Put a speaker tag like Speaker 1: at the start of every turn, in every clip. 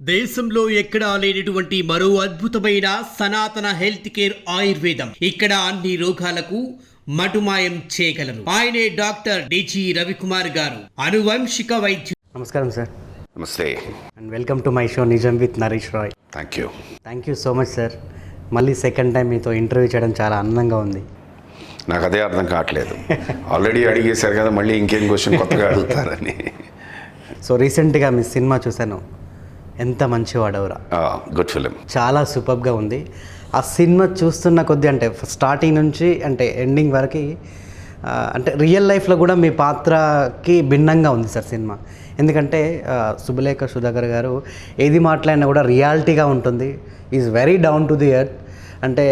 Speaker 1: దేశంలో ఎక్కడా లేనటువంటి మరో అద్భుతమైన సనాతన హెల్త్ కేర్ ఆయుర్వేదం. ఇక్కడ అన్ని రోగాలకు మటుమాయం చేయగలరు. ఆయనే డాక్టర్ డిజి రవికుమార్ గారు, అనువంశిక వైద్యులు.
Speaker 2: నమస్కారం సార్.
Speaker 3: నమస్తే
Speaker 2: and welcome to my show Nijam with Naresh Rai.
Speaker 3: Thank
Speaker 2: you so much sir. మళ్ళీ సెకండ్ టైం మీతో ఇంటర్వ్యూ చేయడం చాలా ఆనందంగా ఉంది.
Speaker 3: నాకు అదే అర్థం కావట్లేదు, ఆల్రెడీ అడిగేశారు కదా, మళ్ళీ ఇంకేం క్వశ్చన్ కొత్తగా అడుగుతారని.
Speaker 2: సో రీసెంట్గా మీ సినిమా చూశాను, ఎంత మంచివాడవురా.
Speaker 3: గుడ్ ఫిలిం,
Speaker 2: చాలా సూపర్గా ఉంది. ఆ సినిమా చూస్తున్న కొద్దీ అంటే స్టార్టింగ్ నుంచి అంటే ఎండింగ్ వరకు అంటే రియల్ లైఫ్లో కూడా మీ పాత్రకి భిన్నంగా ఉంది సార్ సినిమా. ఎందుకంటే శుభలేఖ సుధాకర్ గారు ఏది మాట్లాడినా కూడా రియాలిటీగా ఉంటుంది. Is very down to the earth. అంటే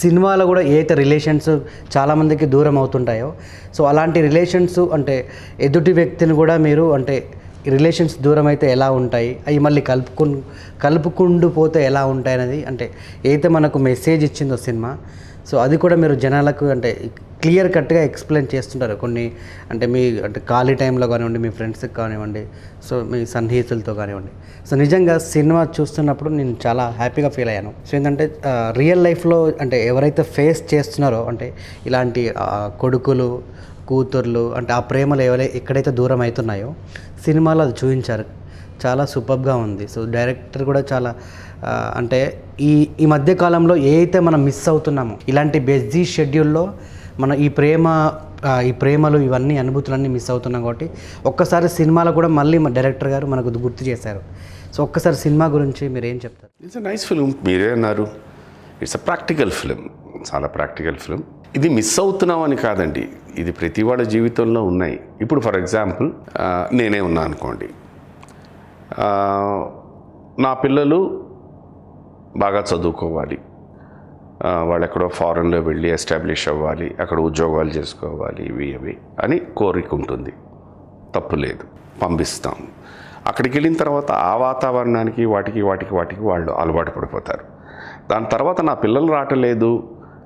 Speaker 2: సినిమాలో కూడా ఏదైతే రిలేషన్స్ చాలామందికి దూరం అవుతుంటాయో, సో అలాంటి రిలేషన్స్ అంటే ఎదుటి వ్యక్తిని కూడా మీరు అంటే రిలేషన్స్ దూరం అయితే ఎలా ఉంటాయి, అవి మళ్ళీ కలుపుకుంటూ పోతే ఎలా ఉంటాయి అనేది అంటే ఏదైతే మనకు మెసేజ్ ఇచ్చిందో సినిమా, సో అది కూడా మీరు జనాలకు అంటే క్లియర్ కట్గా ఎక్స్ప్లెయిన్ చేస్తుంటారు. కొన్ని అంటే మీ అంటే ఖాళీ టైంలో కానివ్వండి, మీ ఫ్రెండ్స్కి కానివ్వండి, సో మీ సన్నిహితులతో కానివ్వండి. సో నిజంగా సినిమా చూస్తున్నప్పుడు నేను చాలా హ్యాపీగా ఫీల్ అయ్యాను. సో ఏంటంటే రియల్ లైఫ్లో అంటే ఎవరైతే ఫేస్ చేస్తున్నారో అంటే ఇలాంటి కొడుకులు కూతుర్లు అంటే ఆ ప్రేమలు ఎక్కడైతే దూరం అవుతున్నాయో సినిమాలో అది చూపించారు. చాలా సూపర్గా ఉంది. సో డైరెక్టర్ కూడా చాలా అంటే ఈ మధ్య కాలంలో ఏదైతే మనం మిస్ అవుతున్నామో ఇలాంటి బిజీ షెడ్యూల్లో మన ఈ ప్రేమలు ఇవన్నీ అనుభూతులన్నీ మిస్ అవుతున్నాం. కాబట్టి ఒక్కసారి సినిమాలో కూడా మళ్ళీ మా డైరెక్టర్ గారు మనకు గుర్తు చేశారు. సో ఒక్కసారి సినిమా గురించి మీరు ఏం చెప్తారు?
Speaker 3: It's a nice film. మీరే అన్నారు, ఇట్స్ అ ప్రాక్టికల్ ఫిలిం, చాలా ప్రాక్టికల్ ఫిలిం. ఇది మిస్ అవుతున్నాం అని కాదండి, ఇది ప్రతి వాళ్ళ జీవితంలో ఉన్నాయి. ఇప్పుడు ఫర్ ఎగ్జాంపుల్ నేనే ఉన్నా అనుకోండి, నా పిల్లలు బాగా చదువుకోవాలి, వాళ్ళు ఎక్కడో ఫారెన్లో వెళ్ళి ఎస్టాబ్లిష్ అవ్వాలి, అక్కడ ఉద్యోగాలు చేసుకోవాలి, ఇవి అని కోరిక ఉంటుంది, తప్పు లేదు, పంపిస్తాం. అక్కడికి వెళ్ళిన తర్వాత ఆ వాతావరణానికి వాటికి వాళ్ళు అలవాటు పడిపోతారు. దాని తర్వాత నా పిల్లలు రావట్లేదు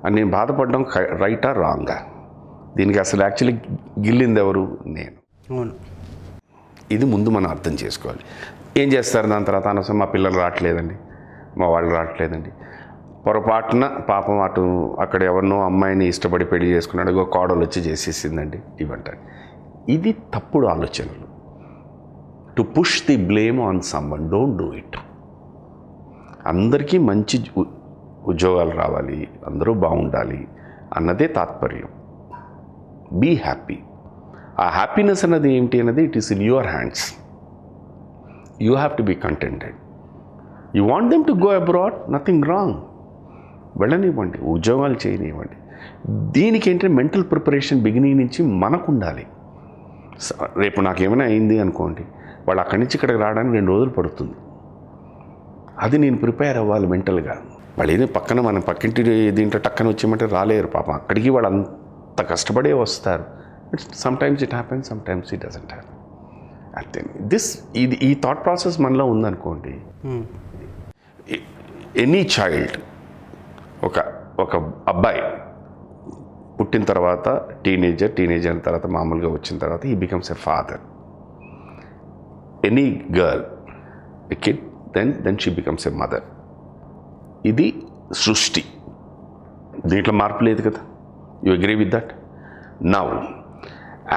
Speaker 3: అని నేను బాధపడడం రైటా రాంగా? దీనికి అసలు యాక్చువల్లీ గిల్లింది ఎవరు? నేను.
Speaker 2: అవును,
Speaker 3: ఇది ముందు మనం అర్థం చేసుకోవాలి. ఏం చేస్తారు దాని తర్వాత? అనవసరం మా పిల్లలు రావట్లేదండి, మా వాళ్ళు రావట్లేదండి, పొరపాటున పాపం అక్కడ ఎవరినో అమ్మాయిని ఇష్టపడి పెళ్లి చేసుకున్నాడు, కోడలు వచ్చి చేసేసిందండి, ఇవంటారు. ఇది తప్పుడు ఆలోచనలు. To push the blame on someone, don't do it. అందరికీ మంచి ఉద్యోగాలు రావాలి, అందరూ బాగుండాలి అన్నదే తాత్పర్యం. Be happy. ఆ హ్యాపీనెస్ అన్నది ఏమిటి అన్నది it is in your hands. You have to be contented. You want them to go abroad, nothing wrong, వెళ్ళనివ్వండి, ఉద్యోగాలు చేయనివ్వండి. దీనికి ఏంటంటే మెంటల్ ప్రిపరేషన్ బిగినింగ్ నుంచి మనకు ఉండాలి. రేపు నాకేమైనా అయింది అనుకోండి, వాళ్ళు అక్కడి నుంచి ఇక్కడికి రావడానికి 2 రోజులు పడుతుంది. అది నేను ప్రిపేర్ అవ్వాలి మెంటల్గా. వాళ్ళు ఏదో పక్కన మన పక్కింటి దీంట్లో టక్కన వచ్చేయమంటే రాలేరు పాపం, అక్కడికి వాళ్ళు అంత కష్టపడే వస్తారు. Sometimes it happens, sometimes it doesn't happen. అంతే. ఈ థాట్ ప్రాసెస్ మనలో ఉందనుకోండి, ఎనీ చైల్డ్, ఒక అబ్బాయి పుట్టిన తర్వాత టీనేజర్ అయిన తర్వాత మామూలుగా వచ్చిన తర్వాత he becomes a father. Any girl, a kid, then she becomes a mother. ఇది సృష్టి, దీంట్లో మార్పు లేదు కదా. You agree with that? Now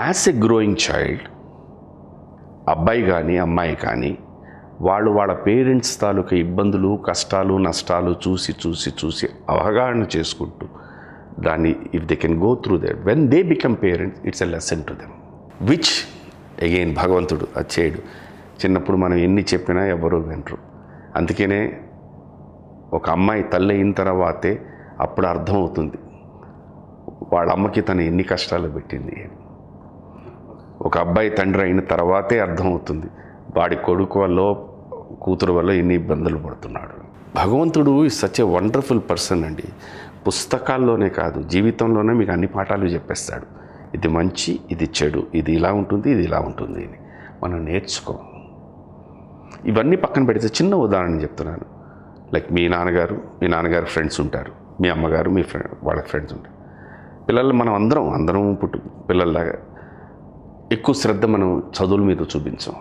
Speaker 3: as a growing child, అబ్బాయి కానీ అమ్మాయి కానీ వాళ్ళ పేరెంట్స్ తాలూకా ఇబ్బందులు, కష్టాలు, నష్టాలు చూసి అవగాహన చేసుకుంటూ దాన్ని if they can go through that, when they become parents, it's a lesson to them, which again భగవంతుడు అది చేయడు. చిన్నప్పుడు మనం ఎన్ని చెప్పినా ఎవరూ వినరు. అందుకనే ఒక అమ్మాయి తల్లి అయిన తర్వాతే అప్పుడు అర్థమవుతుంది వాళ్ళ అమ్మకి తను ఎన్ని కష్టాలు పెట్టింది. ఒక అబ్బాయి తండ్రి అయిన తర్వాతే అర్థమవుతుంది వాడి కొడుకు వల్ల కూతురు వల్ల ఎన్ని ఇబ్బందులు పడుతున్నాడు. భగవంతుడు is such a wonderful person అండి. పుస్తకాల్లోనే కాదు, జీవితంలోనే మీకు అన్ని పాఠాలు చెప్పేస్తాడు. ఇది మంచి, ఇది చెడు, ఇది ఇలా ఉంటుంది, ఇది ఇలా ఉంటుంది అని మనం నేర్చుకో. ఇవన్నీ పక్కన పెడితే చిన్న ఉదాహరణ చెప్తున్నాను. లైక్ మీ నాన్నగారు ఫ్రెండ్స్ ఉంటారు, మీ అమ్మగారు వాళ్ళకి ఫ్రెండ్స్ ఉంటారు. పిల్లలు మనం అందరం పిల్లల్లాగా ఎక్కువ శ్రద్ధ మనం చదువుల మీద చూపించాం.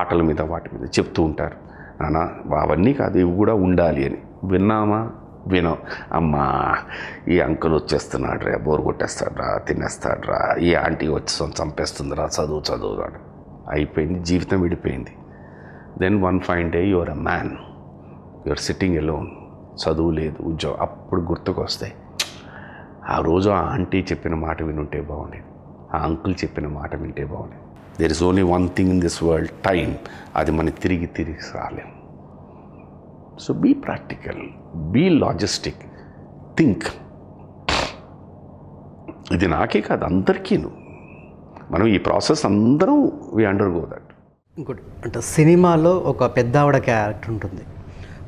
Speaker 3: ఆటల మీద వాటి మీద చెప్తూ ఉంటారు. నాన్న అవన్నీ కాదు, ఇవి కూడా ఉండాలి అని. విన్నామా? వినం. అమ్మా ఈ అంకుల్ వచ్చేస్తున్నాడు రా, బోర్ కొట్టేస్తాడు రా, తినేస్తాడు రా, ఈ ఆంటీ వచ్చి చంపేస్తుంది రా, చదువు రాడు. అయిపోయింది, జీవితం విడిపోయింది. Then one fine day your a man, your sitting alone, చదువు లేదు, ఉద్యోగం. అప్పుడు గుర్తుకొస్తాయి, ఆ రోజు ఆ ఆంటీ చెప్పిన మాట వినుంటే బాగుండేది, ఆ అంకుల్ చెప్పిన మాట వింటే బాగుండేది. There is only one thing in this world, time. అది మనకి తిరిగి రాలేం. So be practical, be logistic, think. ఇది నాకే కాదు, అందరికీను. మనం ఈ ప్రాసెస్ అందరం వి అండర్గో దట్.
Speaker 2: ఇంకోటి అంటే సినిమాలో ఒక పెద్ద ఆవిడ క్యారెక్టర్ ఉంటుంది.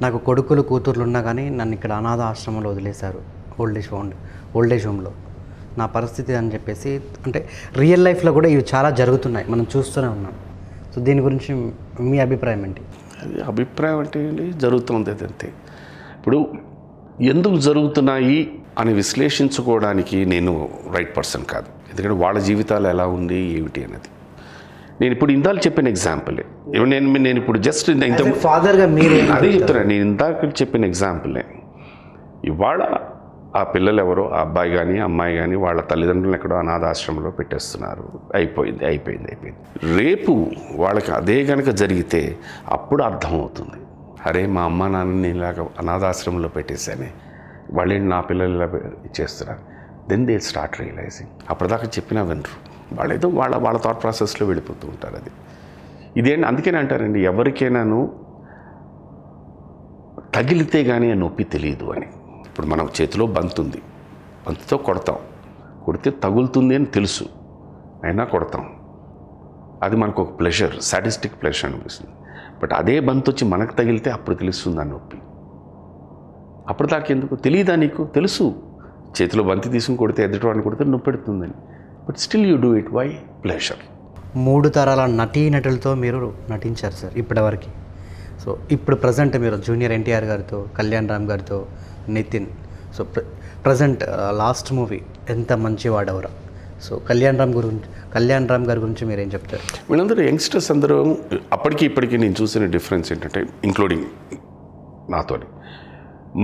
Speaker 2: నాకు కొడుకులు కూతుర్లు ఉన్నా కానీ నన్ను ఇక్కడ అనాథ ఆశ్రమంలో వదిలేశారు, ఓల్డేజ్ హోమ్లో. నా పరిస్థితి అని చెప్పేసి, అంటే రియల్ లైఫ్లో కూడా ఇవి చాలా జరుగుతున్నాయి, మనం చూస్తూనే ఉన్నాం. సో దీని గురించి మీ అభిప్రాయం ఏంటి?
Speaker 3: అది అభిప్రాయం అంటే జరుగుతుంది అదంతే. ఇప్పుడు ఎందుకు జరుగుతున్నాయి అని విశ్లేషించుకోవడానికి నేను రైట్ పర్సన్ కాదు. ఎందుకంటే వాళ్ళ జీవితాలు ఎలా ఉంది ఏమిటి అన్నది నేను ఇప్పుడు ఇందాక చెప్పిన ఎగ్జాంపులే. నేను ఇప్పుడు జస్ట్ ఇంత
Speaker 2: ఫాదర్గా మీరు
Speaker 3: అదే చెప్తున్నాను. నేను ఇందాక చెప్పిన ఎగ్జాంపులే. ఇవాళ ఆ పిల్లలు ఎవరో, ఆ అబ్బాయి కానీ అమ్మాయి కానీ వాళ్ళ తల్లిదండ్రులను ఎక్కడో అనాథాశ్రమంలో పెట్టేస్తున్నారు. అయిపోయింది. రేపు వాళ్ళకి అదే కనుక జరిగితే అప్పుడు అర్థమవుతుంది, అరే మా అమ్మ నాన్నని ఇలాగ అనాథాశ్రమంలో పెట్టేశానే, వాళ్ళేంటి నా పిల్లలు ఇలా ఇచ్చేస్తున్నారు. Then they start realizing. అప్పటిదాకా చెప్పినా వినరు, వాళ్ళేదో వాళ్ళ థాట్ ప్రాసెస్లో వెళ్ళిపోతూ ఉంటారు. అది ఇదేంటి, అందుకనే అంటారండి, ఎవరికైనాను తగిలితే కానీ ఆ నొప్పి తెలియదు అని. ఇప్పుడు మనం చేతిలో బంతుంది, బంతితో కొడితే తగులుతుంది అని తెలుసు, అయినా కొడతాం. అది మనకు ఒక ప్లెజర్, సాటిస్టిక్ ప్లెజర్ అనిపిస్తుంది. బట్ అదే బంతి వచ్చి మనకు తగిలితే అప్పుడు తెలుస్తుంది ఆ నొప్పి. అప్పుడు దాకా ఎందుకు తెలియదా? నీకు తెలుసు, చేతిలో బంతి తీసుకుని కొడితే ఎదుటివాడిని కొడితే నొప్పి పెడుతుందని. But still you do it. Why? Pleasure. 3
Speaker 2: తరాల నటీనటులతో మీరు నటించారు సార్ ఇప్పటివరకు. సో ఇప్పుడు ప్రజెంట్ మీరు జూనియర్ ఎన్టీఆర్ గారితో, కళ్యాణ్ రామ్ గారితో, Nithin. So present last movie ఎంత మంచివాడెవరా. సో కళ్యాణ్ రామ్ గారి గురించి మీరేం చెప్తారు?
Speaker 3: వీళ్ళందరూ యంగ్స్టర్స్ అందరూ అప్పటికి ఇప్పటికీ నేను చూసిన డిఫరెన్స్ ఏంటంటే, ఇంక్లూడింగ్ నాతోని,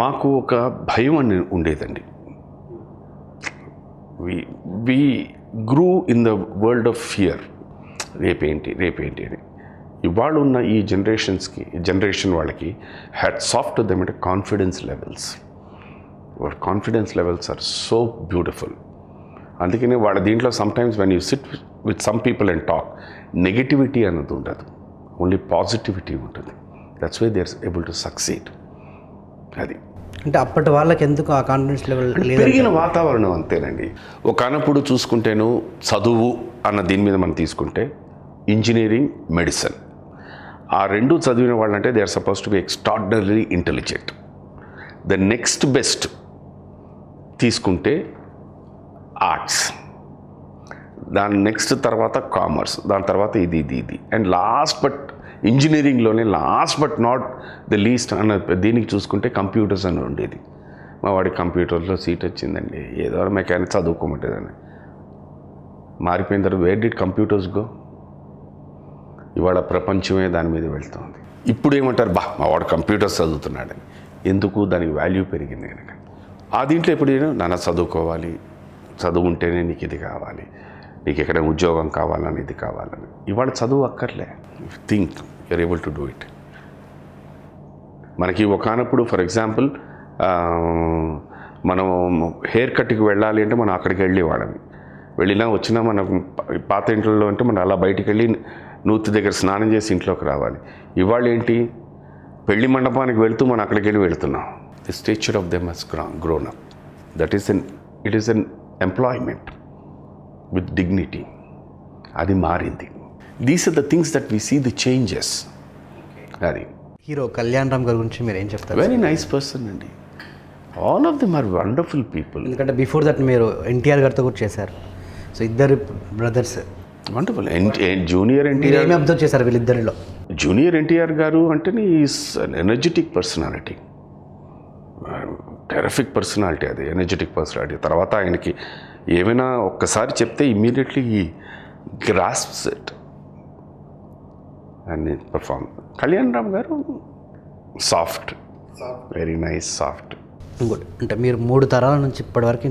Speaker 3: మాకు ఒక భయం అని ఉండేదండి. We grew in the world of fear. రేపేంటి అని. ఇవాళ ఉన్న ఈ జనరేషన్ వాళ్ళకి హ్యాట్స్ ఆఫ్ టు దెమ్ అంటే confidence levels are so beautiful. అందుకనే వాళ్ళ దీంట్లో sometimes when you sit with some people and talk, negativity అన్నది ఉండదు, ఓన్లీ పాజిటివిటీ ఉంటుంది. That's why they are able to succeed. అది
Speaker 2: అంటే అప్పటి వాళ్ళకి ఎందుకు ఆ కాన్ఫిడెన్స్ లెవెల్
Speaker 3: పెరిగిన వాతావరణం అంతేనండి. ఒకనప్పుడు చూసుకుంటేను చదువు అన్న దీని మీద మనం తీసుకుంటే ఇంజనీరింగ్, మెడిసిన్, ఆ రెండు చదివిన వాళ్ళంటే they are suppose to be extraordinary intelligent. The next best తీసుకుంటే ఆర్ట్స్, దాని నెక్స్ట్ తర్వాత కామర్స్, దాని తర్వాత ఇది అండ్ లాస్ట్ బట్ ఇంజనీరింగ్లోనే last but not the least అన్న దీనికి చూసుకుంటే కంప్యూటర్స్ అని ఉండేది. మా వాడికి కంప్యూటర్లో సీట్ వచ్చిందండి, ఏదో మెకానిక్ చదువుకోమంటేదని. మారిపోయిన తర్వాత వేర్ డిడ్ కంప్యూటర్స్ గో? ఇవాళ ప్రపంచమే దాని మీద వెళ్తుంది. ఇప్పుడు ఏమంటారు, మా వాడు కంప్యూటర్స్ చదువుతున్నాడని. ఎందుకు? దానికి వాల్యూ పెరిగింది కనుక. ఆ దీంట్లో ఎప్పుడు నాన్న చదువుకోవాలి, చదువు ఉంటేనే నీకు ఇది కావాలి, నీకు ఎక్కడ ఉద్యోగం కావాలని, ఇది కావాలని. ఇవాళ చదువు అక్కర్లే. Think you're able to do it. మనకి ఒకనప్పుడు ఫర్ ఎగ్జాంపుల్ మనం హెయిర్ కట్కి వెళ్ళాలి అంటే మనం అక్కడికి వెళ్ళేవాళ్ళని. వెళ్ళినా వచ్చినా మనకు పాత ఇంట్లో అంటే మనం అలా బయటికి వెళ్ళి నూతి దగ్గర స్నానం చేసి ఇంట్లోకి రావాలి. ఇవాళ ఏంటి, పెళ్లి మండపానికి వెళ్తూ మనం అక్కడికి వెళ్ళి వెళ్తున్నాం. The stature of them has grown up. It is an employment with dignity. అది మారింది. These are the things that we see the changes. అది
Speaker 2: హీరో కళ్యాణ్ రామ్ గారి గురించి మీరు ఏం చెప్తారు?
Speaker 3: వెరీ నైస్ పర్సన్ అండి. All of them are wonderful people.
Speaker 2: ఎందుకంటే బిఫోర్ దట్ మీరు ఎన్టీఆర్ గారితో కూడా చేశారు. సో ఇద్దరు బ్రదర్స్
Speaker 3: వండర్ఫుల్. జూనియర్ ఎన్టీఆర్
Speaker 2: ఏమి అబ్జర్వ్ చేశారు వీళ్ళిద్దరిలో?
Speaker 3: జూనియర్ ఎన్టీఆర్ గారు అంటేనే is energetic personality, terrific personality. అది ఎనర్జెటిక్ పర్సనాలిటీ. తర్వాత ఆయనకి ఏమైనా ఒక్కసారి చెప్తే ఇమ్మీడియట్లీ ఈ గ్రాస్ప్స్ ఇట్. అన్ని పర్ఫామ్. కళ్యాణ్ రామ్ గారు సాఫ్ట్, వెరీ నైస్ సాఫ్ట్.
Speaker 2: ఇంకోటి అంటే మీరు 3 తరాల నుంచి ఇప్పటివరకు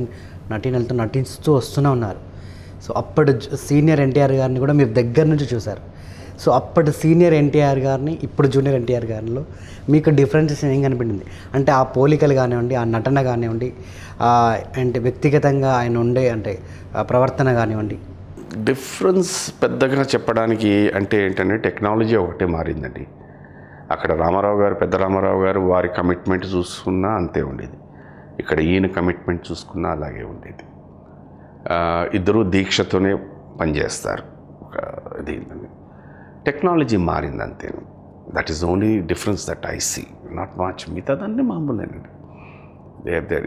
Speaker 2: నటీనలతో నటిస్తూ వస్తూనే ఉన్నారు. సో అప్పటి సీనియర్ ఎన్టీఆర్ గారిని కూడా మీరు దగ్గర నుంచి చూశారు. సో అప్పటి సీనియర్ ఎన్టీఆర్ గారిని ఇప్పుడు జూనియర్ ఎన్టీఆర్ గారిలో మీకు డిఫరెన్సెస్ ఏం కనిపించింది? అంటే ఆ పోలికలు కానివ్వండి, ఆ నటన కానివ్వండి, అంటే వ్యక్తిగతంగా ఆయన ఉండే అంటే ప్రవర్తన కానివ్వండి.
Speaker 3: డిఫరెన్స్ పెద్దగా చెప్పడానికి అంటే ఏంటంటే టెక్నాలజీ ఒకటే మారిందండి. అక్కడ రామారావు గారు, పెద్ద రామారావు గారు వారి కమిట్మెంట్ చూసుకున్నా అంతే ఉండేది. ఇక్కడ ఈయన కమిట్మెంట్ చూసుకున్నా అలాగే ఉండేది. ఇద్దరూ దీక్షతోనే పనిచేస్తారు. ఇది టెక్నాలజీ మారింది అంతే. That is only difference that I see, not much. మిగతాదన్నీ మామూలేనండి.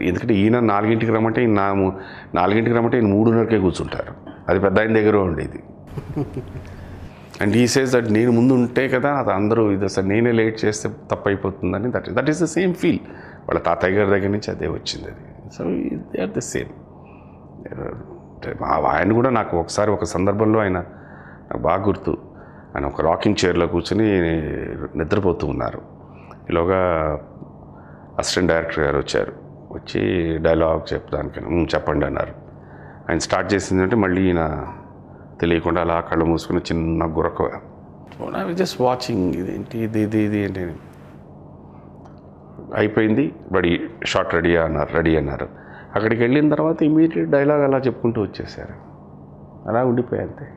Speaker 3: ఎందుకంటే ఈయన 4ంటికి రమ్మంటే ఈయన 4ంటికి రమ్మంటే ఈయన 3:30కే కూర్చుంటారు. అది పెద్ద ఆయన దగ్గర ఉండేది. అండ్ ఈ సేస్ దట్ నేను ముందు ఉంటే కదా అది అందరూ ఇది అసలు నేనే లేట్ చేస్తే తప్పు అయిపోతుందని. That is the same feel. వాళ్ళ తాతయ్య గారి దగ్గర నుంచి అదే వచ్చింది అది. So they are the same. ఆయన కూడా నాకు ఒకసారి ఒక సందర్భంలో ఆయన నాకు బాగా గుర్తు. ఆయన ఒక రాకింగ్ చైర్లో కూర్చొని నిద్రపోతూ ఉన్నారు. ఈలోగా అసిస్టెంట్ డైరెక్టర్ గారు వచ్చారు. వచ్చి డైలాగ్ చెప్పడానికి చెప్పండి అన్నారు. ఆయన స్టార్ట్ చేసిందంటే మళ్ళీ ఈయన తెలియకుండా అలా కళ్ళు మూసుకుని చిన్న గురక. జస్ట్ వాచింగ్ ఇదేంటి ఇది ఏంటి అయిపోయింది. షార్ట్ రెడీ అన్నారు. అక్కడికి వెళ్ళిన తర్వాత ఇమీడియట్ డైలాగ్ అలా చెప్పుకుంటూ వచ్చేసారు. అలా ఉండిపోయాయి అంతే.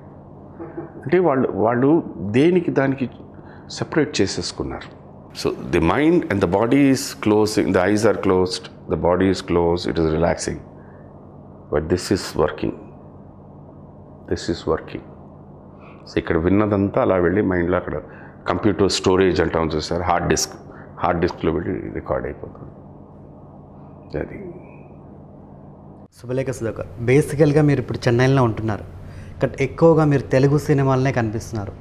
Speaker 3: అంటే వాళ్ళు దేనికి దానికి సెపరేట్ చేసేసుకున్నారు. So the mind and the body is closing, the eyes are closed, the body is close, it is relaxing. But this is working. So ఇక్కడ విన్నదంతా అలా వెళ్ళి మైండ్లో అక్కడ కంప్యూటర్ స్టోరేజ్ అంటాం చూసారు, హార్డ్ డిస్క్లో వెళ్ళి రికార్డ్ అయిపోతుంది. అది
Speaker 2: శుభలేఖ సుధాకర్, బేసికల్గా మీరు ఇప్పుడు చెన్నైలో ఉంటున్నారు. బట్ ఎక్కువగా మీరు తెలుగు సినిమాలనే కనిపిస్తున్నారు.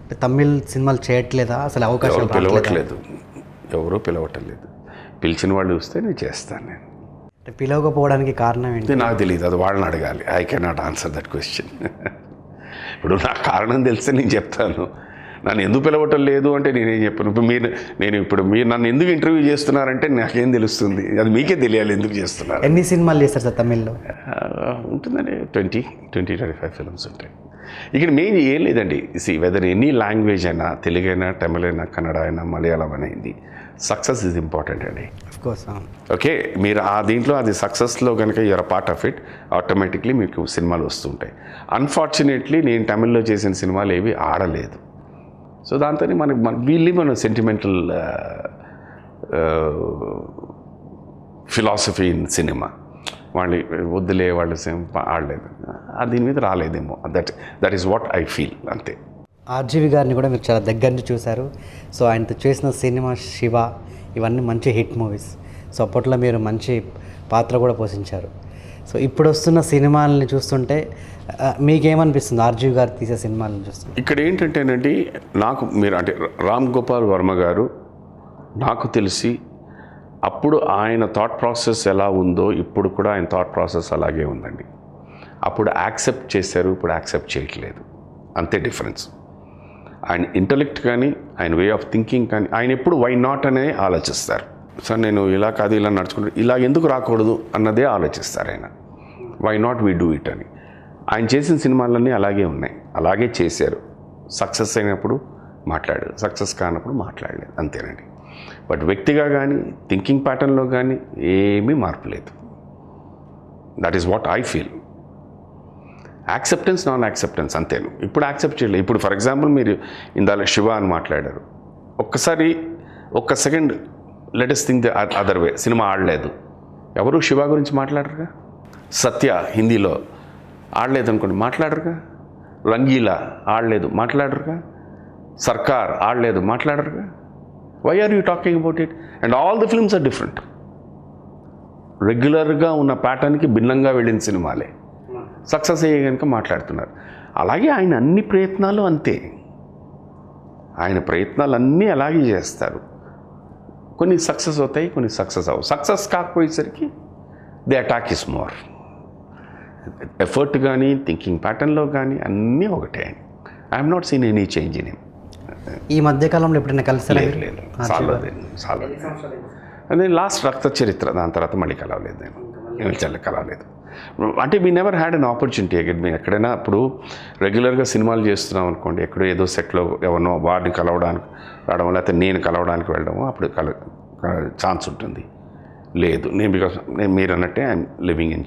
Speaker 2: అంటే తమిళ్ సినిమాలు చేయట్లేదా? అసలు అవకాశం
Speaker 3: పిలవట్లేదు, ఎవరూ పిలవట్లేదు. పిలిచిన వాళ్ళు వస్తే నేను చేస్తాను. నేను
Speaker 2: అంటే పిలవకపోవడానికి కారణం ఏంటి?
Speaker 3: నాకు తెలియదు, అది వాళ్ళని అడగాలి. I cannot answer that question. ఇప్పుడు నా కారణం తెలిస్తే నేను చెప్తాను. నన్ను ఎందుకు పిలవటం లేదు అంటే నేనేం చెప్పను. ఇప్పుడు మీరు నన్ను ఎందుకు ఇంటర్వ్యూ చేస్తున్నారంటే నాకేం తెలుస్తుంది? అది మీకే తెలియాలి ఎందుకు చేస్తున్నారు.
Speaker 2: ఎన్ని సినిమాలు చేస్తారు సార్ తమిళ్లో?
Speaker 3: ఉంటుందండి 20-25 ఫిల్మ్స్ ఉంటాయి. ఇక్కడ మెయిన్ ఏం లేదండి. వెదర్ ఎనీ లాంగ్వేజ్ అయినా, తెలుగైనా, తమిళ అయినా, కన్నడ అయినా, మలయాళం అయినా, హిందీ, సక్సెస్ ఈజ్ ఇంపార్టెంట్ అండి. ఓకే, మీరు ఆ దీంట్లో అది సక్సెస్లో కనుక you are part of it, automatically మీకు సినిమాలు వస్తుంటాయి. అన్ఫార్చునేట్లీ నేను తమిళ్లో చేసిన సినిమాలు ఏవి ఆడలేదు. సో దాంతో we live on sentimental philosophy in cinema. వాళ్ళు వద్దులే, వాళ్ళు ఆడలేదు, దీని మీద రాలేదేమో. That is what I feel అంతే.
Speaker 2: ఆర్జీవి గారిని కూడా మీరు చాలా దగ్గర నుంచి చూశారు. సో ఆయనతో చేసిన సినిమా శివ, ఇవన్నీ మంచి హిట్ మూవీస్. సో అప్పట్లో మీరు మంచి పాత్ర కూడా పోషించారు. సో ఇప్పుడు వస్తున్న సినిమాలని చూస్తుంటే మీకేమనిపిస్తుంది ఆర్జీవి గారు తీసే సినిమాలను చూస్తుంటే?
Speaker 3: ఇక్కడ ఏంటంటేనండి, మీరు అంటే రామ్ గోపాల్ వర్మ గారు నాకు తెలిసి అప్పుడు ఆయన థాట్ ప్రాసెస్ ఎలా ఉందో ఇప్పుడు కూడా ఆయన థాట్ ప్రాసెస్ అలాగే ఉందండి. అప్పుడు యాక్సెప్ట్ చేశారు, ఇప్పుడు యాక్సెప్ట్ చేయట్లేదు, అంతే డిఫరెన్స్. ఆయన ఇంటలెక్ట్ కానీ, ఆయన వే ఆఫ్ థింకింగ్ కానీ, ఆయన ఎప్పుడు వై నాట్ అనే ఆలోచిస్తారు. సార్ నేను ఇలా కాదు, ఇలా నడుచుకుంటూ ఇలా ఎందుకు రాకూడదు అన్నదే ఆలోచిస్తారు ఆయన. Why not we do it అని. ఆయన చేసిన సినిమాలన్నీ అలాగే ఉన్నాయి, అలాగే చేశారు. సక్సెస్ అయినప్పుడు మాట్లాడారు, సక్సెస్ కానప్పుడు మాట్లాడలేదు, అంతేనండి. బట్ వ్యక్తిగా కానీ, థింకింగ్ ప్యాటర్న్లో కానీ ఏమీ మార్పు లేదు. That is what I feel. Acceptance, non acceptance అంతేను. ఇప్పుడు యాక్సెప్ట్ చేయలేదు. ఇప్పుడు ఫర్ ఎగ్జాంపుల్ మీరు ఇందాక శివ అని మాట్లాడారు. ఒక్క second let's think the other way. సినిమా ఆడలేదు, ఎవరు శివ గురించి మాట్లాడరుగా. సత్య హిందీలో ఆడలేదు అనుకోండి, మాట్లాడరుగా. రంగీలా ఆడలేదు, మాట్లాడరుగా. సర్కార్ ఆడలేదు, మాట్లాడరుగా. Why are you talking about it? And all the films are different. రెగ్యులర్గా ఉన్న ప్యాటర్న్కి భిన్నంగా వెళ్ళిన సినిమాలే సక్సెస్ అయ్యే కనుక మాట్లాడుతున్నారు. అలాగే ఆయన అన్ని ప్రయత్నాలు అంతే. ఆయన ప్రయత్నాలు అన్నీ అలాగే చేస్తారు. కొన్ని సక్సెస్ అవుతాయి, కొన్ని సక్సెస్ అవ్వవు. సక్సెస్ కాకపోయేసరికి the attack is more. Effort కానీ, థింకింగ్ ప్యాటర్న్లో కానీ అన్నీ ఒకటే. I have not seen any change in him.
Speaker 2: ఈ మధ్య కాలంలో ఎప్పుడైనా కలిసారా
Speaker 3: లేదు లేదు చాలా అదే లాస్ట్ రక్త చరిత్ర, దాని తర్వాత మళ్ళీ కలవలేదు నేను కలవలేదు. అంటే we never had an opportunity again. మేము ఎక్కడైనా ఇప్పుడు రెగ్యులర్గా సినిమాలు చేస్తున్నాం అనుకోండి, ఎక్కడో ఏదో సెట్లో ఎవరినో వాడిని కలవడానికి రావడం, లేకపోతే నేను కలవడానికి వెళ్ళడము అప్పుడు ఛాన్స్ ఉంటుంది. లేదు, నేను బికాస్ నేను మీరు అన్నట్టే ఐఎమ్ లివింగ్ ఇన్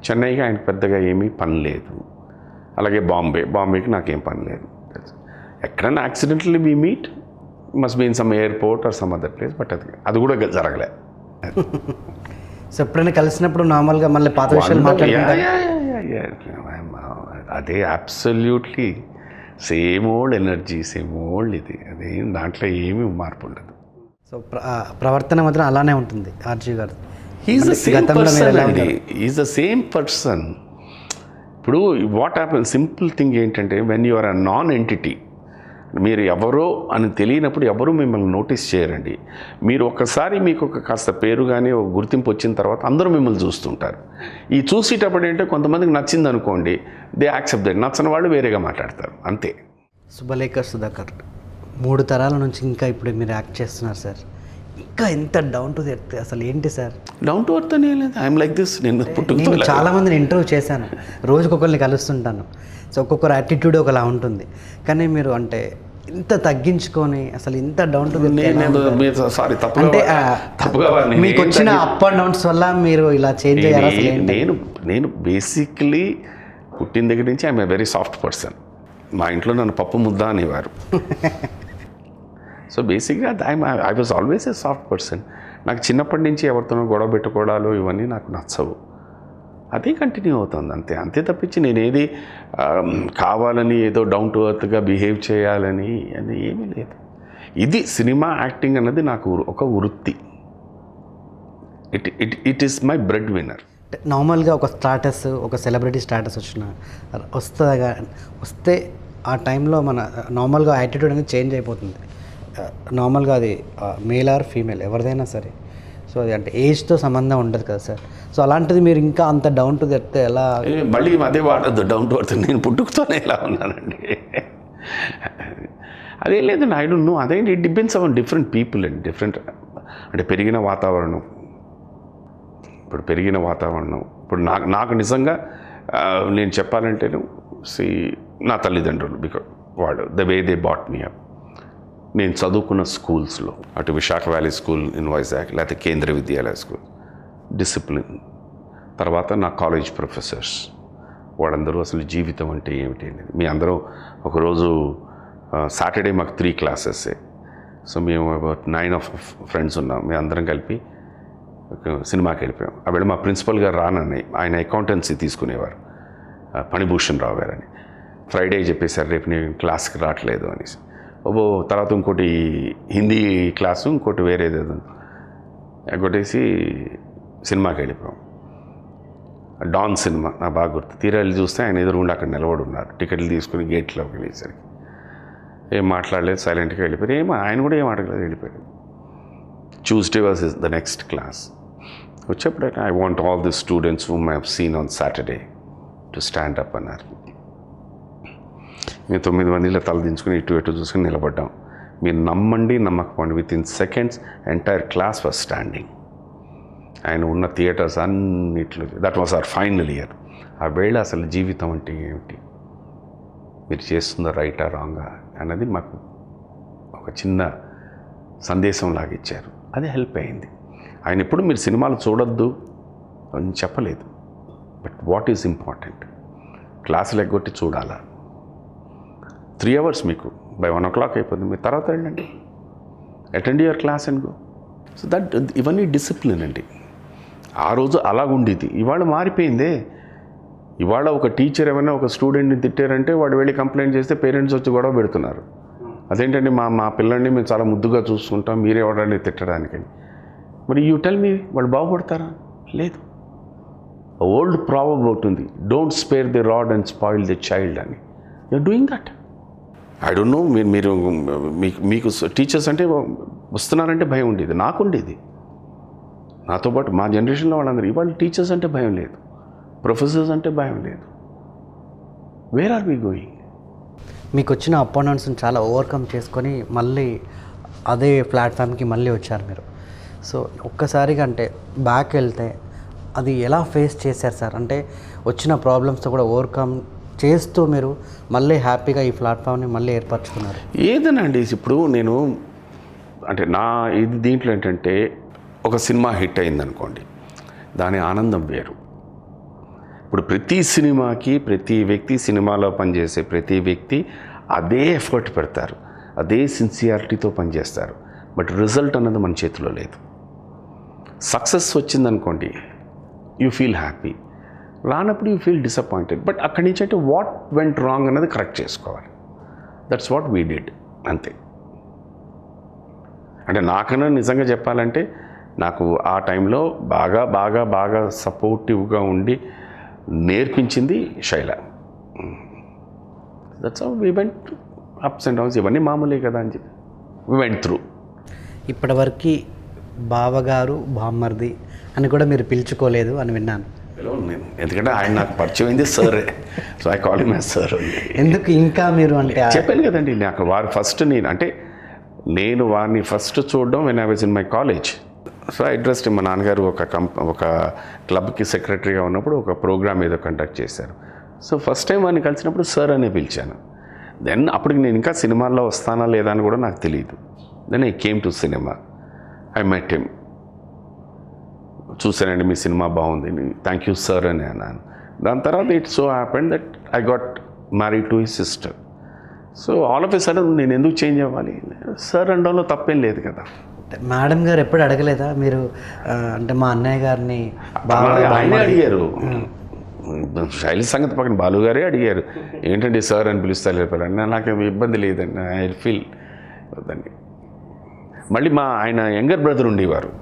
Speaker 3: చెన్నైకి ఆయనకు పెద్దగా ఏమీ పని లేదు. అలాగే బాంబేకి నాకేం పని లేదు. ఎక్కడైనా accidentally we meet, must be in some airport or some other place, but అది కూడా జరగలే.
Speaker 2: సో ఎప్పుడైనా కలిసినప్పుడు నార్మల్గా మళ్ళీ పాత విషయాలు మాట్లాడుకుంటారు.
Speaker 3: అదే absolutely same old energy, same old ఇది, అదే దాంట్లో ఏమీ మార్పు ఉండదు.
Speaker 2: సో ప్రవర్తన మాత్రం అలానే ఉంటుంది ఆర్జీ గారు.
Speaker 3: Is the same person. ఇప్పుడు వాట్ హ్యాపన్, సింపుల్ థింగ్ ఏంటంటే when you are a non entity, మీరు ఎవరో అని తెలియనప్పుడు ఎవరు మిమ్మల్ని నోటీస్ చేయరండి. మీరు ఒక్కసారి మీకు ఒక కాస్త పేరు కానీ ఒక గుర్తింపు వచ్చిన తర్వాత అందరూ మిమ్మల్ని చూస్తుంటారు. ఈ చూసేటప్పుడు ఏంటంటే కొంతమందికి నచ్చింది అనుకోండి, దే యాక్సెప్ట్ దట్, నచ్చని వాళ్ళు వేరేగా మాట్లాడతారు, అంతే.
Speaker 2: శుభలేఖర్ సుధాకర్ 3 తరాల నుంచి ఇంకా ఇప్పుడు మీరు యాక్ట్ చేస్తున్నారు సార్. ఇంకా ఎంత డౌన్ టు ఎర్త్ అసలు ఏంటి సార్?
Speaker 3: డౌన్ టు ఎర్త్ అని లేదు, ఐఎమ్ లైక్ దిస్. నేను
Speaker 2: చాలామందిని ఇంటర్వ్యూ చేశాను, రోజుకొకరిని కలుస్తుంటాను. సో ఒక్కొక్కరు యాటిట్యూడ్ ఒకలా ఉంటుంది. కానీ మీరు అంటే ఇంత తగ్గించుకొని అసలు ఇంత డౌన్ టు అంటే మీకు వచ్చిన అప్ అండ్ డౌన్స్ వల్ల మీరు ఇలా చేంజ్ అయ్యారు?
Speaker 3: నేను బేసిక్లీ పుట్టిన దగ్గర నుంచి I'm a very soft person. మా ఇంట్లో నన్ను పప్పు ముద్ద అనేవారు. సో బేసిక్గా I was always a soft person. నాకు చిన్నప్పటి నుంచి ఎవరితోనో గొడవ పెట్టుకోవడాలు ఇవన్నీ నాకు నచ్చవు. అదే కంటిన్యూ అవుతుంది, అంతే తప్పించి నేను ఏది కావాలని ఏదో డౌన్ టు ఎర్త్గా బిహేవ్ చేయాలని అది ఏమీ లేదు. ఇది సినిమా యాక్టింగ్ అన్నది నాకు ఒక వృత్తి. It is my bread winner.
Speaker 2: నార్మల్గా ఒక స్టాటస్, ఒక సెలబ్రిటీ స్టాటస్ వస్తే ఆ టైంలో మన నార్మల్గా యాటిట్యూడ్ అనేది చేంజ్ అయిపోతుంది. నార్మల్గా అది మేల్ ఆర్ ఫీమేల్ ఎవరిదైనా సరే. సో అది అంటే ఏజ్తో సంబంధం ఉండదు కదా సార్. సో అలాంటిది మీరు ఇంకా అంత డౌన్ టు ఎర్త్ ఎలా?
Speaker 3: మళ్ళీ అదే వాడద్దు, డౌన్ టు ఎర్త్. నేను పుట్టుకతోనే ఎలా ఉన్నానండి, అదే లేదండి. ఐ డోంట్ నో, అదేంటి, it depends on different people and different అంటే పెరిగిన వాతావరణం. ఇప్పుడు నాకు నిజంగా నేను చెప్పాలంటే నా తల్లిదండ్రులు, బికాజ్ వాడు the way they brought me up. నేను చదువుకున్న స్కూల్స్లో అటు Visakha valley school in Vizag, లేకపోతే కేంద్ర విద్యాలయ స్కూల్, డిసిప్లిన్. తర్వాత నా కాలేజ్ ప్రొఫెసర్స్, వాళ్ళందరూ అసలు జీవితం అంటే ఏమిటి అనేది. మీ అందరూ ఒకరోజు సాటర్డే మాకు 3 క్లాసెస్. సో మేము అబౌట్ 9 of ఫ్రెండ్స్ ఉన్నాం. మేము అందరం కలిపి సినిమాకి వెళ్ళిపోయాం. అప్పుడు మా ప్రిన్సిపల్ గారు రానని, ఆయన అకౌంటెన్సీ తీసుకునేవారు, పణిభూషణ్ రావు గారు అని. ఫ్రైడే చెప్పేశారు రేపు నేను క్లాస్కి రావట్లేదు అనేసి. తర్వాత ఇంకోటి హిందీ క్లాసు, ఇంకోటి వేరేదేదో కొట్టేసి సినిమాకి వెళ్ళిపోయాం. డాన్ సినిమా నాకు బాగా గుర్తు. తీరా వెళ్ళి చూస్తే ఆయన ఎదురుగుండా అక్కడ నిలబడి ఉన్నారు. టికెట్లు తీసుకుని గేట్లోకి వెళ్ళేసరికి ఏం మాట్లాడలేదు, సైలెంట్గా వెళ్ళిపోయారు. ఆయన కూడా ఏం అడగలేదు, వెళ్ళిపోయాడు. Tuesday was the next class. వచ్చేప్పుడు I want all the students whom I have seen on Saturday to stand up అన్నారు. మేము 9 మందిలో తలదించుకుని ఇటు చూసుకుని నిలబడ్డాం. మీరు నమ్మండి నమ్మకపోండి, within seconds entire class was standing. ఆయన ఉన్న థియేటర్స్ అన్నిట్లో, that was our final year. ఆ వేళ అసలు జీవితం అంటే ఏమిటి, మీరు చేస్తుందా రైటా రాంగా అన్నది మాకు ఒక చిన్న సందేశం లాగా ఇచ్చారు. అది హెల్ప్ అయింది. ఆయన ఎప్పుడు మీరు సినిమాలు చూడొద్దు అని చెప్పలేదు, బట్ వాట్ ఈజ్ ఇంపార్టెంట్, క్లాసులు ఎగ్గొట్టి చూడాలా. 3 hours మీకు బై 1 o'clock అయిపోతుంది, మీరు తర్వాత వెళ్ళండి, attend your class and go. So that ఇవన్నీ డిసిప్లిన్ అండి. ఆ రోజు అలాగుండేది, ఇవాళ మారిపోయిందే. ఇవాళ ఒక టీచర్ ఏమైనా ఒక స్టూడెంట్ని తిట్టారంటే వాడు వెళ్ళి కంప్లైంట్ చేస్తే పేరెంట్స్ వచ్చి గొడవ పెడుతున్నారు. అదేంటండి మా పిల్లల్ని మేము చాలా ముద్దుగా చూసుకుంటాం, మీరే ఎవరైనా తిట్టడానికి. మరి యూ టెల్ మీ, వాళ్ళు బాగుపడతారా? లేదు. ఓల్డ్ ప్రావర్బ్ అవుతుంది, don't spare the rod and spoil the child అని. You're doing that. I don't know, మీరు మీకు టీచర్స్ అంటే వస్తున్నారంటే భయం ఉండేది, నాకు ఉండేది. నాతో పాటు మా జనరేషన్లో వాళ్ళందరూ ఇవాళ టీచర్స్ అంటే భయం లేదు, ప్రొఫెసర్స్ అంటే భయం లేదు. Where are we going?
Speaker 2: మీకు వచ్చిన అపోనెంట్స్ని చాలా ఓవర్కమ్ చేసుకొని మళ్ళీ అదే ప్లాట్ఫామ్కి మళ్ళీ వచ్చారు మీరు. సో ఒక్కసారిగా అంటే బ్యాక్ వెళ్తే అది ఎలా ఫేస్ చేశారు సార్? అంటే వచ్చిన ప్రాబ్లమ్స్తో కూడా ఓవర్కమ్ చేస్తూ మీరు మళ్ళీ హ్యాపీగా ఈ ప్లాట్ఫామ్ని మళ్ళీ ఏర్పరచుకున్నారు.
Speaker 3: ఏదనండి ఇప్పుడు నేను అంటే ఇది దీంట్లో ఏంటంటే ఒక సినిమా హిట్ అయిందనుకోండి, దాని ఆనందం వేరు. ఇప్పుడు ప్రతి సినిమాకి ప్రతి వ్యక్తి, సినిమాలో పనిచేసే ప్రతి వ్యక్తి అదే ఎఫర్ట్ పెడతారు, అదే సిన్సియారిటీతో పనిచేస్తారు. బట్ రిజల్ట్ అన్నది మన చేతిలో లేదు. సక్సెస్ వచ్చిందనుకోండి, యూ ఫీల్ హ్యాపీ. రానప్పుడు యూ ఫీల్ డిసప్పాయింటెడ్. బట్ అక్కడి నుంచి అంటే వాట్ వెంట్ రాంగ్ అన్నది కరెక్ట్ చేసుకోవాలి. That's what we did. అంతే. అంటే నాకన్నా నిజంగా చెప్పాలంటే నాకు ఆ టైంలో బాగా బాగా బాగా సపోర్టివ్గా ఉండి నేర్పించింది Shaila. That's how we went ups and downs. ఇవన్నీ మామూలే కదా అని చెప్పి వి వెంట్ త్రూ.
Speaker 2: ఇప్పటివరకు బావగారు, బామ్మర్ది అని కూడా మీరు పిలుచుకోలేదు అని విన్నాను.
Speaker 3: నేను ఎందుకంటే ఆయన నాకు పరిచయం అయింది సరే, so I call him as sir.
Speaker 2: ఎందుకు ఇంకా మీరు అంటే
Speaker 3: చెప్పాను కదండి, నాకు వారు ఫస్ట్ నేను వారిని ఫస్ట్ చూడడం when I was in my college. So I addressed మా నాన్నగారు ఒక క్లబ్కి సెక్రటరీగా ఉన్నప్పుడు ఒక ప్రోగ్రామ్ ఏదో కండక్ట్ చేశారు. సో ఫస్ట్ టైం వారిని కలిసినప్పుడు సార్ అనే పిలిచాను. దెన్ అప్పటికి నేను ఇంకా సినిమాల్లో వస్తానా లేదా అని కూడా నాకు తెలియదు. Then I came to cinema, I met him. చూసానండి మీ సినిమా బాగుంది, థ్యాంక్ యూ సార్ అని అన్నాను. దాని తర్వాత it so happened that I got married to his sister. So all of a sudden నేను ఎందుకు చేంజ్ అవ్వాలి? సార్ అనడంలో తప్పేం లేదు కదా.
Speaker 2: మేడం గారు ఎప్పుడు అడగలేదా మీరు అంటే మా అన్నయ్య గారిని?
Speaker 3: ఆయనే అడిగారు. శైలి సంగతి పక్కన బాలు గారే అడిగారు, ఏంటండి సార్ అని పిలుస్తారు లేపారని. నాకు ఇబ్బంది లేదండి, ఐ ఫీల్ వద్దండి. మళ్ళీ ఆయన యంగర్ బ్రదర్ ఉండేవారు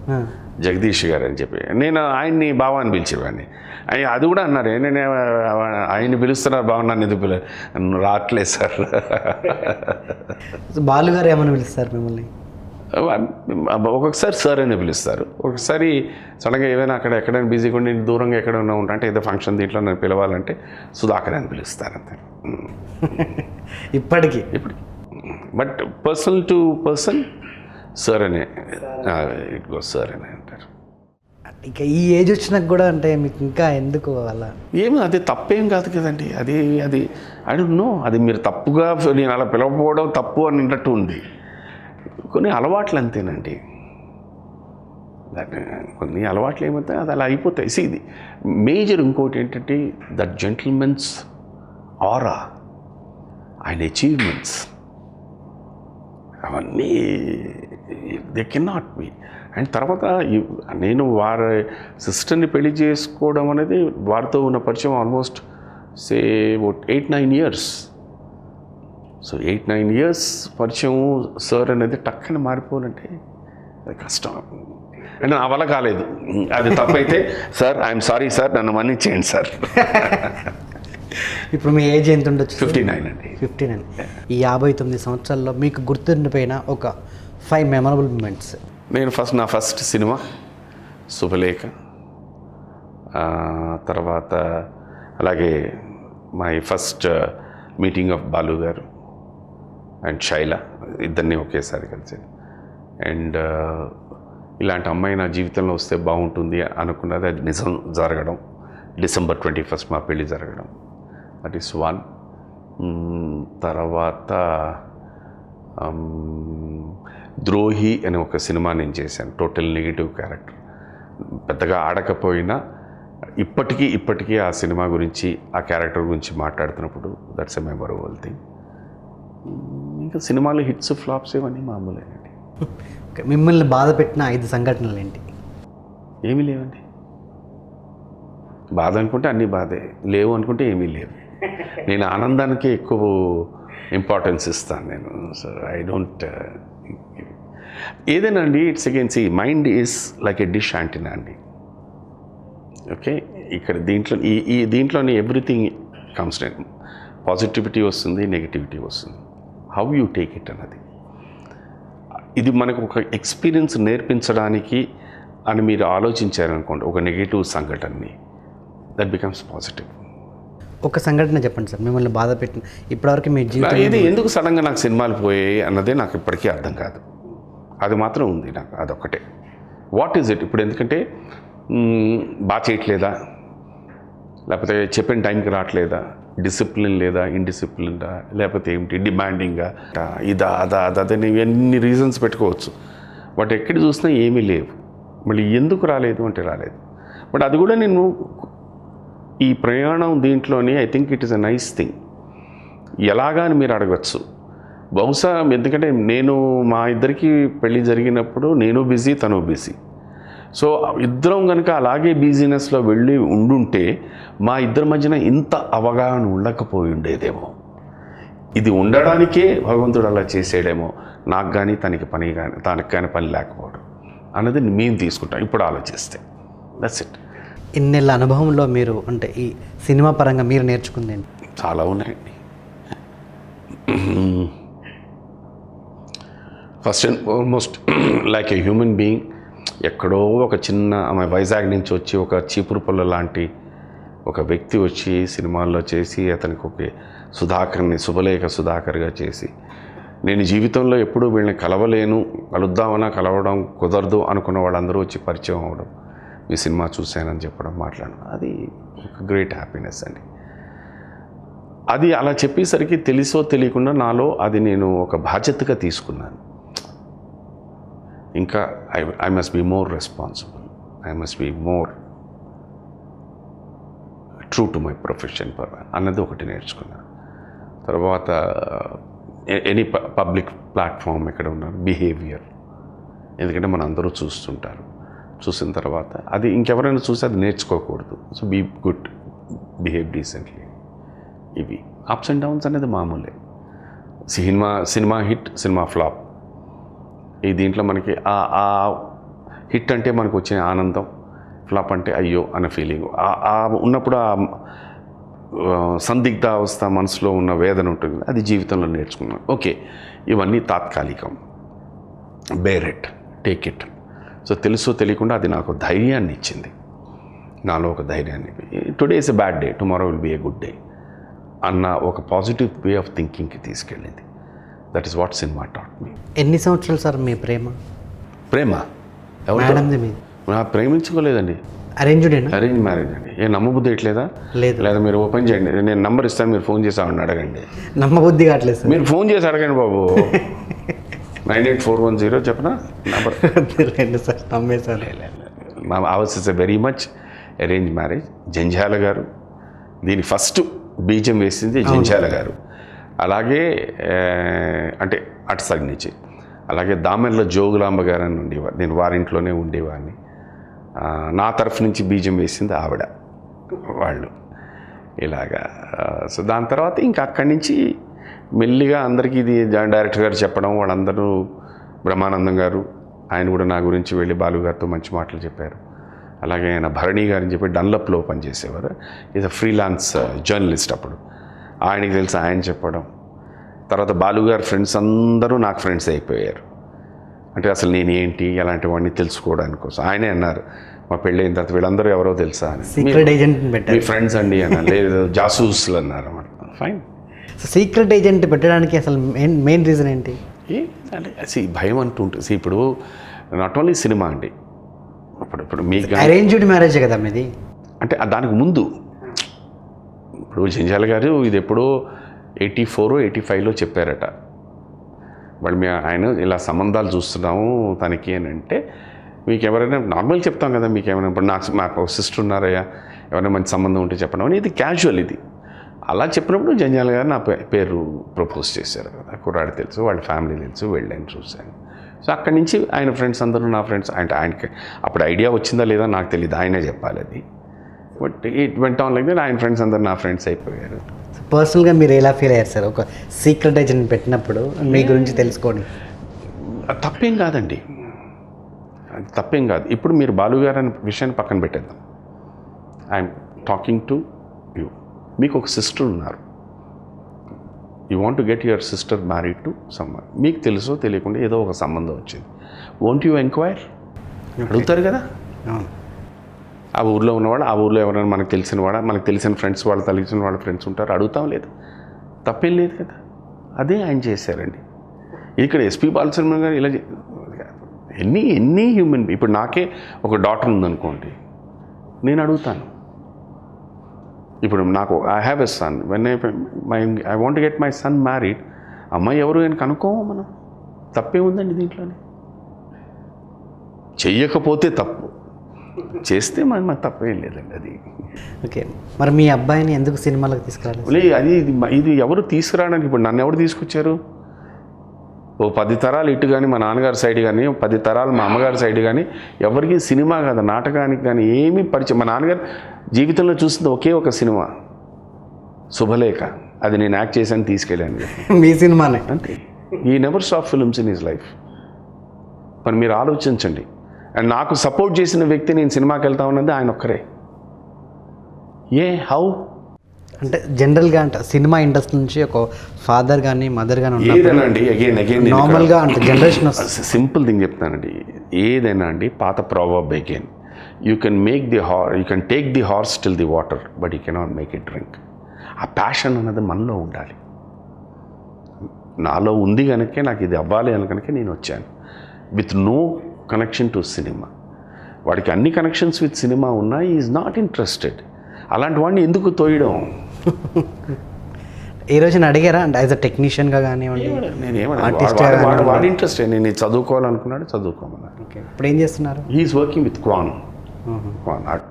Speaker 3: జగదీష్ గారు అని చెప్పి, నేను ఆయన్ని బావా అని పిలిచేవాడిని. అది కూడా అన్నారు, నేను ఆయన్ని పిలుస్తున్నారు బావ, నన్ను ఎందుకు రావట్లేదు సార్.
Speaker 2: బాలు గారు ఏమని పిలుస్తారు మిమ్మల్ని?
Speaker 3: ఒక్కొక్కసారి సార్ అని పిలుస్తారు, ఒకసారి సడన్గా ఏమైనా అక్కడ ఎక్కడైనా బిజీగా ఉండి దూరంగా ఎక్కడైనా ఉంటా అంటే ఏదో ఫంక్షన్ దీంట్లో నన్ను పిలవాలంటే సుధాకర్ అని పిలుస్తారు అంతే.
Speaker 2: ఇప్పటికి
Speaker 3: but personal to person sir అనే ఇట్ గో సార్ అని అంటారు.
Speaker 2: ఇక ఈ ఏజ్ వచ్చినాక కూడా అంటే మీకు ఇంకా ఎందుకు అలా?
Speaker 3: ఏమో అది తప్పేం కాదు కదండి. అది ఐ డోంట్ నో, అది మీరు తప్పుగా నేను అలా పిలవకపోవడం తప్పు అని అన్నట్టు ఉంది. కొన్ని అలవాట్లు అంతేనండి, కొన్ని అలవాట్లు ఏమవుతాయి అది అలా అయిపోతాయి. ఇది మేజర్. ఇంకోటి ఏంటంటే దట్ జెంటిల్మెన్స్ ఆరా, ఆయన అచీవ్మెంట్స్ అవన్నీ they can not be. And తర్వాత నేను వారి సిస్టర్ని పెళ్లి చేసుకోవడం అనేది వారితో ఉన్న పరిచయం almost say 8-9 years. So 8-9 years పరిచయం సార్ అనేది టక్కన మారిపోవాలంటే అది కష్టం. అంటే నా వల్ల కాలేదు, అది తప్పైతే సార్ ఐఎమ్ సారీ సార్, నన్ను మన్నించేయండి సార్.
Speaker 2: ఇప్పుడు మీ ఏజ్ ఎంత ఉండొచ్చు?
Speaker 3: 59 అండి.
Speaker 2: 59. ఈ 59 సంవత్సరాల్లో మీకు గుర్తుండిపోయిన ఒక 5 మెమరబుల్ మూమెంట్స్.
Speaker 3: నేను నా ఫస్ట్ సినిమా శుభలేఖ, తర్వాత అలాగే my first meeting of Balu గారు అండ్ శైల, ఇద్దరిని ఒకేసారి కలిసి. అండ్ ఇలాంటి అమ్మాయి నా జీవితంలో వస్తే బాగుంటుంది అనుకున్నది, అది నిజం జరగడం. December 21 మా పెళ్ళి జరగడం, దట్ ఈస్ వన్. తర్వాత ద్రోహి అనే ఒక సినిమా నేను చేశాను, టోటల్ నెగిటివ్ క్యారెక్టర్. పెద్దగా ఆడకపోయినా ఇప్పటికీ ఆ సినిమా గురించి, ఆ క్యారెక్టర్ గురించి మాట్లాడుతున్నప్పుడు దట్స్ ఎ మెమరబుల్ థింగ్. ఇంకా సినిమాలు హిట్స్ ఫ్లాప్స్ ఇవన్నీ మామూలేనండి.
Speaker 2: మిమ్మల్ని బాధ పెట్టిన 5 సంఘటనలు ఏంటి?
Speaker 3: ఏమీ లేవండి. బాధ అనుకుంటే అన్నీ బాధే, లేవు అనుకుంటే ఏమీ లేవు. నేను ఆనందానికి ఎక్కువ ఇంపార్టెన్స్ ఇస్తాను నేను. సో ఐ డోంట్ ఏదైనా అండి, it's again see mind is like a dish antenna అండి. ఓకే, ఇక్కడ దీంట్లోని ఎవ్రీథింగ్ కమ్స్ ఇన్. పాజిటివిటీ వస్తుంది, నెగిటివిటీ వస్తుంది. హౌ యూ టేక్ ఇట్ అన్నది. ఇది మనకు ఒక ఎక్స్పీరియన్స్ నేర్పించడానికి అని మీరు ఆలోచించారనుకోండి, ఒక నెగిటివ్ సంఘటనని, దట్ బికమ్స్ పాజిటివ్.
Speaker 2: ఒక సంఘటన చెప్పండి సార్, మిమ్మల్ని బాధ పెట్టిన ఇప్పటివరకు మీ జీవితం.
Speaker 3: ఇది ఎందుకు సడన్గా నాకు సినిమాలు పోయాయి అన్నదే నాకు ఇప్పటికీ అర్థం కాదు. అది మాత్రం ఉంది నాకు, అదొక్కటే. What is it? ఇప్పుడు ఎందుకంటే బాగా చేయట్లేదా, లేకపోతే చెప్పిన టైంకి రావట్లేదా, డిసిప్లిన్ లేదా, ఇండిసిప్లిన్డా, లేకపోతే ఏమిటి, డిమాండింగ్గా, ఇదా అదా అదని ఎన్ని రీజన్స్ పెట్టుకోవచ్చు. బట్ ఎక్కడ చూసినా ఏమీ లేవు. మళ్ళీ ఎందుకు రాలేదు అంటే రాలేదు. బట్ అది కూడా నేను ఈ ప్రయాణం దీంట్లోని I think it is a nice thing. ఎలాగా అని మీరు అడగచ్చు. బహుశా ఎందుకంటే నేను మా ఇద్దరికి పెళ్ళి జరిగినప్పుడు నేను బిజీ, తను బిజీ. సో ఇద్దరం కనుక అలాగే బిజీనెస్లో వెళ్ళి ఉండుంటే మా ఇద్దరి మధ్యన ఇంత అవగాహన ఉండకపోయి ఉండేదేమో. ఇది ఉండడానికే భగవంతుడు అలా చేసేయడేమో, నాకు కానీ తనకి కానీ పని లేకపోవడం అన్నది మేము తీసుకుంటాం ఇప్పుడు ఆలోచిస్తే. That's it.
Speaker 2: ఇన్నేళ్ళ అనుభవంలో మీరు అంటే ఈ సినిమా పరంగా మీరు నేర్చుకుంది ఏంటి?
Speaker 3: చాలా ఉన్నాయండి. First and foremost like a human being, ఎక్కడో ఒక చిన్న ఆమె వైజాగ్ నుంచి వచ్చి ఒక చీపురు పుల్ల లాంటి ఒక వ్యక్తి వచ్చి సినిమాల్లో చేసి అతనికి ఒక సుధాకర్ని శుభలేఖ సుధాకర్గా చేసి, నేను జీవితంలో ఎప్పుడూ వీళ్ళని కలుద్దామన్నా కలవడం కుదరదు అనుకున్న వాళ్ళందరూ వచ్చి పరిచయం అవ్వడం, ఈ సినిమా చూశానని చెప్పడం, మాట్లాడడం, అది ఒక గ్రేట్ హ్యాపీనెస్ అండి. అది అలా చెప్పేసరికి తెలిసో తెలియకుండా నాలో అది నేను ఒక బాధ్యతగా తీసుకున్నాను. ఇంకా I must be more responsible, I must be more true to my profession అన్నది ఒకటి నేర్చుకున్నాను. తర్వాత ఎనీ పబ్లిక్ ప్లాట్ఫామ్ ఎక్కడ ఉన్నారు, బిహేవియర్, ఎందుకంటే మన అందరూ చూస్తుంటారు. చూసిన తర్వాత అది ఇంకెవరైనా చూసి అది నేర్చుకోకూడదు. So be good, behave decently. ఇవి అప్స్ అండ్ డౌన్స్ అనేది మామూలే. Cinema hit, cinema flop. ఈ దీంట్లో మనకి ఆ హిట్ అంటే మనకు వచ్చిన ఆనందం, ఫ్లాప్ అంటే అయ్యో అనే ఫీలింగ్ ఉన్నప్పుడు ఆ సందిగ్ధ అవస్థ, మనసులో ఉన్న వేదన ఉంటుంది. అది జీవితంలో నేర్చుకున్నాను. ఓకే, ఇవన్నీ తాత్కాలికం, bear it, take it. So తెలుసో తెలియకుండా అది నాకు ధైర్యాన్ని ఇచ్చింది, నాలో ఒక ధైర్యాన్ని. Today is a bad day, tomorrow will be a good day అన్న ఒక పాజిటివ్ వే ఆఫ్ థింకింగ్కి తీసుకెళ్ళింది. That is what cinema taught me.
Speaker 2: ఎన్ని సంవత్సరాలు సార్ మీ ప్రేమ? మేడంది మీది?
Speaker 3: ప్రేమించుకోలేదండి,
Speaker 2: అరేంజ్
Speaker 3: మ్యారేజ్ అండి. నమ్మబుద్ధి ఎట్లేదా?
Speaker 2: లేదు.
Speaker 3: లేదా మీరు ఓపెన్ చేయండి, నేను నంబర్ ఇస్తాను, మీరు ఫోన్ చేసి ఆవిడని అడగండి.
Speaker 2: నమ్మబుద్ధి కావట్లేదు సార్.
Speaker 3: మీరు ఫోన్ చేసి అడగండి బాబు. 98410 చెప్పనా నంబర్?
Speaker 2: రెండు సార్ నమ్మేశారు.
Speaker 3: మా hours is a very much arrange marriage. Janjala గారు దీని ఫస్ట్ బీజం వేసింది, జంజాల గారు. అలాగే అంటే అటు సైడ్ నుంచి. అలాగే దామెర్ల జోగులాంబ గారు అని ఉండేవారు, నేను వారింట్లోనే ఉండేవాడిని. నా తరఫు నుంచి బీజం వేసింది ఆవిడ, వాళ్ళు ఇలాగా. సో దాని తర్వాత ఇంకా అక్కడి నుంచి మెల్లిగా అందరికీ ఇది డైరెక్టర్ గారు చెప్పడం, వాళ్ళందరూ, బ్రహ్మానందం గారు, ఆయన కూడా నా గురించి వెళ్ళి బాలు గారితో మంచి మాటలు చెప్పారు. అలాగే ఆయన భరణి గారిని చెప్పి డన్లప్లో పనిచేసేవారు, ఈజ్ అ ఫ్రీలాన్స్ జర్నలిస్ట్. అప్పుడు ఆయనకి తెలిసి ఆయన చెప్పడం. తర్వాత బాలు గారి ఫ్రెండ్స్ అందరూ నాకు ఫ్రెండ్స్ అయిపోయారు. అంటే అసలు నేను ఏంటి ఎలాంటివన్నీ తెలుసుకోవడానికి కోసం. ఆయనే అన్నారు మా పెళ్ళైన తర్వాత, వీళ్ళందరూ ఎవరో తెలుసా అని.
Speaker 2: సీక్రెట్ ఏజెంట్
Speaker 3: మీ ఫ్రెండ్స్ అండి అన్నారు. లేదు, జాసూస్లు అన్నారు అన్నమాట. ఫైన్.
Speaker 2: సీక్రెట్ ఏజెంట్ పెట్టడానికి అసలు మెయిన్ రీజన్ ఏంటి?
Speaker 3: అంటే భయం అంటూ ఉంటుంది. ఇప్పుడు నాట్ ఓన్లీ సినిమా అండి, ఇప్పుడు మీకు
Speaker 2: అరేంజ్డ్ మ్యారేజ్ కదా మీది.
Speaker 3: అంటే దానికి ముందు ఇప్పుడు జంజాల గారు ఇది ఎప్పుడో 84, 85లో చెప్పారట. వాళ్ళు ఆయన ఇలా సంబంధాలు చూస్తున్నాము తనకి అని అంటే, మీకు ఎవరైనా నార్మల్ చెప్తాం కదా, మీకు ఏమైనా ఇప్పుడు మాకు సిస్టర్ ఉన్నారయ్యా, ఎవరైనా మంచి సంబంధం ఉంటే చెప్పడం అని, ఇది క్యాజువల్. ఇది అలా చెప్పినప్పుడు జంజాల గారు నా పేరు ప్రపోజ్ చేశారు కదా. కుర్రాడు తెలుసు, వాళ్ళ ఫ్యామిలీ తెలుసు, వెళ్ళాను, చూశాను. సో అక్కడి నుంచి ఆయన ఫ్రెండ్స్ అందరూ నా ఫ్రెండ్స్. అంటే ఆయనకి అప్పుడు ఐడియా వచ్చిందా లేదా నాకు తెలియదు, ఆయనే చెప్పాలి అది. But it went on like that. ఆయన ఫ్రెండ్స్ అందరూ నా ఫ్రెండ్స్ అయిపోయారు.
Speaker 2: పర్సనల్గా మీరు ఎలా ఫీల్ అయ్యారు సార్ ఒక సీక్రెట్ ఏజెంట్ పెట్టినప్పుడు మీ గురించి తెలుసుకోండి?
Speaker 3: తప్పేం కాదండి, అది తప్పేం కాదు. ఇప్పుడు మీరు బాలు గారు అనే విషయాన్ని పక్కన పెట్టేద్దాం. I'm talking to you. మీకు ఒక సిస్టర్ ఉన్నారు, you want to get your sister married to someone. మీకు తెలుసో తెలియకుండా ఏదో ఒక సంబంధం వచ్చింది, వోంట్ యూ ఎంక్వైర్? అడుగుతారు కదా. ఆ ఊర్లో ఉన్నవాడు, ఆ ఊర్లో ఎవరైనా మనకు తెలిసిన ఫ్రెండ్స్ వాళ్ళ తెలిసిన వాళ్ళ ఫ్రెండ్స్ ఉంటారు, అడుగుతాం లేదు, తప్పేం లేదు కదా. అదే ఆయన చేశారండి. ఇక్కడ ఎస్పీ బాలసుబ్రహ్మణ్యం గారు ఇలా ఎన్ని హ్యూమన్, ఇప్పుడు నాకే ఒక డాటర్ ఉందనుకోండి, నేను అడుగుతాను. ఇప్పుడు నాకు I have a son, when I want get my son married, అమ్మాయి ఎవరు అని కనుక్కోము మనం. తప్పే ఉందండి దీంట్లోనే. చెయ్యకపోతే తప్పు, చేస్తే మన తప్పేం లేదండి. అది
Speaker 2: ఓకే. మరి మీ అబ్బాయిని ఎందుకు సినిమాలకు తీసుకురాలేదు?
Speaker 3: అది ఇది ఎవరు తీసుకురావడానికి, ఇప్పుడు నన్ను ఎవరు తీసుకొచ్చారు? ఓ 10 తరాలు ఇటు కానీ మా నాన్నగారి సైడ్ కానీ, 10 తరాలు మా అమ్మగారి సైడ్ కానీ, ఎవరికి సినిమా కాదు, నాటకానికి కానీ ఏమీ పరిచయం. మా నాన్నగారు జీవితంలో చూసింది ఒకే ఒక సినిమా, శుభలేఖ. అది నేను యాక్ట్ చేశాను, తీసుకెళ్ళాను.
Speaker 2: మీ సినిమానే
Speaker 3: అంతే. ఈ never stop films in his life. మరి మీరు ఆలోచించండి. అండ్ నాకు సపోర్ట్ చేసిన వ్యక్తి నేను సినిమాకి వెళ్తా ఉన్నది ఆయన ఒక్కరే. హౌ
Speaker 2: అంటే జనరల్గా అంటే సినిమా ఇండస్ట్రీ నుంచి ఒక ఫాదర్ కానీ మదర్ కానీ
Speaker 3: ఏదైనా అగైన్
Speaker 2: నార్మల్గా అంటే జనరేషన్
Speaker 3: సింపుల్ థింగ్ చెప్తానండి. ఏదైనా అండి, పాత proverb again, you can take the horse till the water, but you cannot make it drink. ఆ ప్యాషన్ అన్నది మనలో ఉండాలి. నాలో ఉంది కనుకే నాకు ఇది అవ్వాలి అని కనుక నేను వచ్చాను, with no connection to cinema. వాడికి అన్ని కనెక్షన్స్ విత్ సినిమా ఉన్నా ఈజ్ నాట్ ఇంట్రెస్టెడ్. అలాంటి వాడిని ఎందుకు తోయడం?
Speaker 2: ఈ రోజు అడిగారా అంటే యాజ్ అ టెక్నీషియన్గా కానివ్వండి,
Speaker 3: వాడి ఇంట్రెస్ట్. నేను చదువుకోవాలనుకున్నాడు, చదువుకోమన్నాడు.
Speaker 2: ఓకే. ఇప్పుడు ఏం చేస్తున్నారు?
Speaker 3: He is working with Kwan art.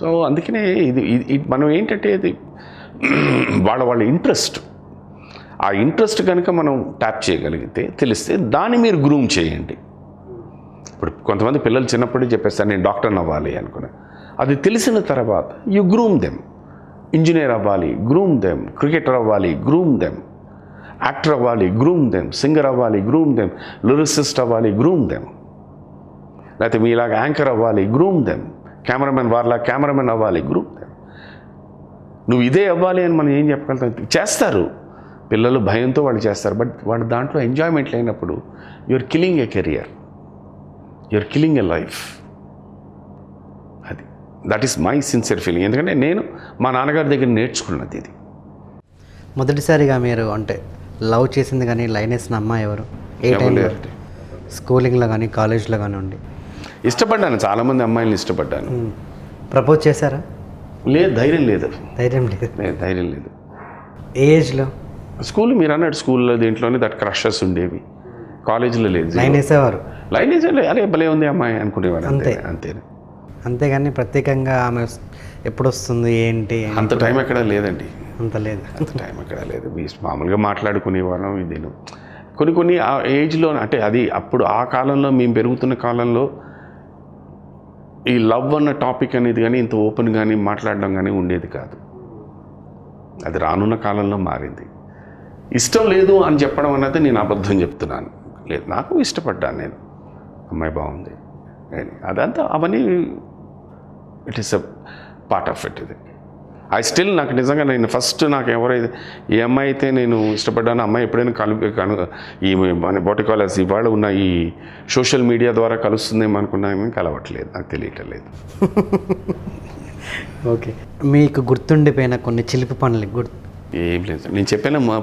Speaker 3: So అందుకనే ఇది మనం ఏంటంటే ఇది వాళ్ళ ఇంట్రెస్ట్. ఆ ఇంట్రెస్ట్ కనుక మనం ట్యాప్ చేయగలిగితే, తెలిస్తే దాన్ని మీరు గ్రూమ్ చేయండి. ఇప్పుడు కొంతమంది పిల్లలు చిన్నప్పుడే చెప్పేస్తారు నేను డాక్టర్ని అవ్వాలి అనుకున్నా. అది తెలిసిన తర్వాత యు గ్రూమ్ దెమ్. ఇంజనీర్ అవ్వాలి, గ్రూమ్ దెమ్. క్రికెటర్ అవ్వాలి, గ్రూమ్ దెమ్. యాక్టర్ అవ్వాలి, గ్రూమ్ దెమ్. సింగర్ అవ్వాలి, గ్రూమ్ దెమ్. లిరిసిస్ట్ అవ్వాలి, గ్రూమ్ దెమ్. లేకపోతే మీలాగా యాంకర్ అవ్వాలి, గ్రూమ్ దెమ్. కెమెరామెన్ అవ్వాలి, గ్రూమ్ దెమ్. నువ్వు ఇదే అవ్వాలి అని మనం ఏం చెప్పగలుగుతాం? చేస్తారు పిల్లలు, భయంతో వాళ్ళు చేస్తారు. బట్ వాళ్ళు దాంట్లో ఎంజాయ్మెంట్ లేనప్పుడు you're killing a career, you're killing a life. అది that is my sincere feeling. ఎందుకంటే నేను మా నాన్నగారి దగ్గర నేర్చుకున్నది ఇది.
Speaker 2: మొదటిసారిగా మీరు అంటే లవ్ చేసింది కానీ లైన్ వేసిన అమ్మాయి ఎవరు? ఏ టైంలో? స్కూలింగ్లో కానీ కాలేజ్లో కానివ్వండి.
Speaker 3: ఇష్టపడ్డాను, చాలామంది అమ్మాయిలను ఇష్టపడ్డాను.
Speaker 2: ప్రపోజ్ చేశారా?
Speaker 3: లేదు, ధైర్యం లేదు.
Speaker 2: ధైర్యం లేదు. ఏ ఏజ్లో?
Speaker 3: స్కూల్ మీరు అన్నట్టు స్కూల్లో దీంట్లోనే దట్ క్రషెస్ ఉండేవి. కాలేజీలో లేదు.
Speaker 2: లైన్ వేసేవారు?
Speaker 3: లైన్ వేసే అరే భలే ఉంది అమ్మాయి అనుకునేవాడు, అంతే.
Speaker 2: అంతేగాని ప్రత్యేకంగా ఆమె ఎప్పుడు వస్తుంది ఏంటి
Speaker 3: అంత టైం ఎక్కడ లేదండి.
Speaker 2: అంత
Speaker 3: టైం ఎక్కడ లేదు. మామూలుగా మాట్లాడుకునేవాళ్ళం. ఇది కొన్ని ఆ ఏజ్లో, అంటే అది అప్పుడు ఆ కాలంలో, మేము పెరుగుతున్న కాలంలో ఈ లవ్ అన్న టాపిక్ అనేది కానీ ఇంత ఓపెన్ కానీ మాట్లాడడం కానీ ఉండేది కాదు. అది రానున్న కాలంలో మారింది. ఇష్టం లేదు అని చెప్పడం అన్నది నేను అబద్ధం చెప్తున్నాను. లేదు, నాకు ఇష్టపడ్డాను నేను, అమ్మాయి బాగుంది అదంతా, అవన్నీ it is a part of it. ఇది నాకు నిజంగా నేను ఫస్ట్ నాకు ఎవరైతే ఏ అమ్మాయి అయితే నేను ఇష్టపడ్డానో అమ్మాయి ఎప్పుడైనా ఈ బోటికాలర్స్ ఇవాళ ఉన్న ఈ సోషల్ మీడియా ద్వారా కలుస్తుందేమో అనుకున్నాను, కలవట్లేదు, నాకు తెలియటం లేదు.
Speaker 2: ఓకే. మీకు గుర్తుండిపోయిన కొన్ని చిలిపి పనులు
Speaker 3: ఏం లేదు. నేను చెప్పాను మా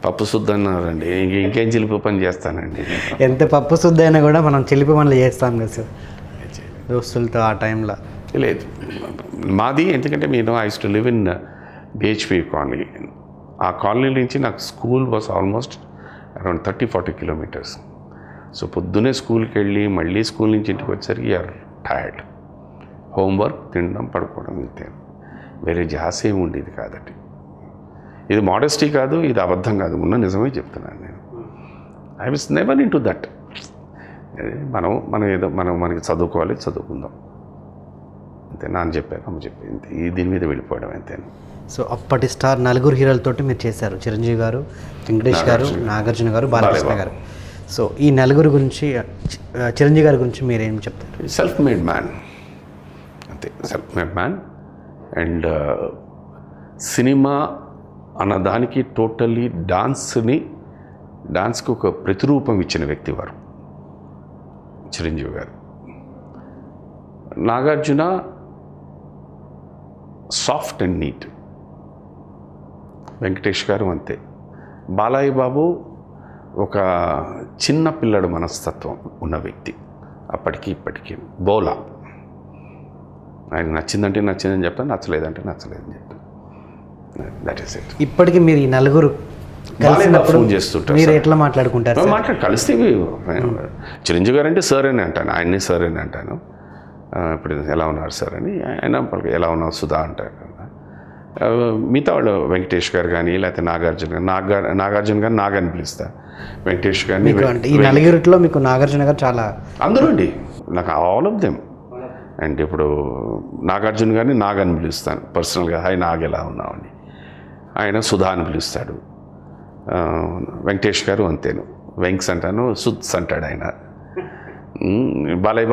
Speaker 3: పప్పు శుద్ధ అన్నారండి, ఇంకేం చిలిపి పని చేస్తానండి.
Speaker 2: ఎంత పప్పు శుద్ధ అయినా కూడా మనం చిలిపి పనులు చేస్తాం కదా సార్ దోస్తులతో ఆ టైంలో?
Speaker 3: లేదు, మాది ఎందుకంటే నేను I use to live in BHP colony. ఆ కాలనీ నుంచి నాకు school was almost around 30-40 kilometres. So పొద్దునే స్కూల్కి వెళ్ళి మళ్ళీ స్కూల్ నుంచి ఇంటికి వచ్చేసరికి యూఆర్ టైర్డ్. హోంవర్క్, తినడం, పడుకోవడం, ఇంతే. వేరే జాస్ ఏమి ఉండేది కాదండి. ఇది మోడెస్టీ కాదు, ఇది అబద్ధం కాదు, ఉన్న నిజమే చెప్తున్నాను నేను. I was never in to that. మనకి చదువుకోవాలి, చదువుకుందాం అంతే. నాన్న చెప్పారు, అమ్మ చెప్పింది, దీని మీద వెళ్ళిపోవడం అంతే.
Speaker 2: సో అప్పటి స్టార్ నలుగురు హీరోలతోటి మీరు చేశారు, చిరంజీవి గారు, వెంకటేష్ గారు, నాగార్జున గారు, బాలకృష్ణ గారు. సో ఈ నలుగురు గురించి, చిరంజీవి గారి గురించి మీరేం చెప్తారు?
Speaker 3: సెల్ఫ్ మేడ్ మ్యాన్ అంతే, self made man. And cinema అన్నదానికి టోటల్లీ డాన్స్కి ఒక ప్రతిరూపం ఇచ్చిన వ్యక్తి వారు చిరంజీవి గారు. Nagarjuna soft and neat, Venkatesh గారు అంతే. బాలయ్య బాబు ఒక చిన్న పిల్లడు మనస్తత్వం ఉన్న వ్యక్తి, అప్పటికి ఇప్పటికీ బోలా. ఆయన నచ్చిందంటే నచ్చిందని చెప్తాను, నచ్చలేదంటే నచ్చలేదని చెప్తాను. That is it.
Speaker 2: ఇప్పటికీ మీరు ఈ నలుగురు కలిసినప్పుడు
Speaker 3: ఫోన్ చేస్తుంటారు
Speaker 2: మీరు ఎట్లా మాట్లాడుకుంటారు సార్?
Speaker 3: కలిస్తే చిరంజీవి గారు అంటే సార్ అని అంటాను, ఆయన్ని సార్ అని అంటాను. ఇప్పుడు ఎలా ఉన్నారు సార్ అని, ఆయన ఎలా ఉన్నారు సుధా అంటారు. మిగతా వాళ్ళు వెంకటేష్ గారు కానీ లేకపోతే నాగార్జున గారు నాగ్ అని పిలుస్తా, వెంకటేష్ గారిని.
Speaker 2: ఈ నలుగురిలో మీకు నాగార్జున గారు చాలా
Speaker 3: అందరూ అండి, నాకు ఆల్ ఆఫ్ దెమ్. అండ్ ఇప్పుడు నాగార్జున గారిని నాగ్ అని పిలుస్తాను పర్సనల్గా, హాయ్ నాగ్ ఎలా ఉన్నామని. ఆయన సుధా అని పిలుస్తాడు. వెంకటేష్ గారు అంతేను, వెంక్స్ అంటాను, సుత్స్ అంటాడు ఆయన. బాలయ్య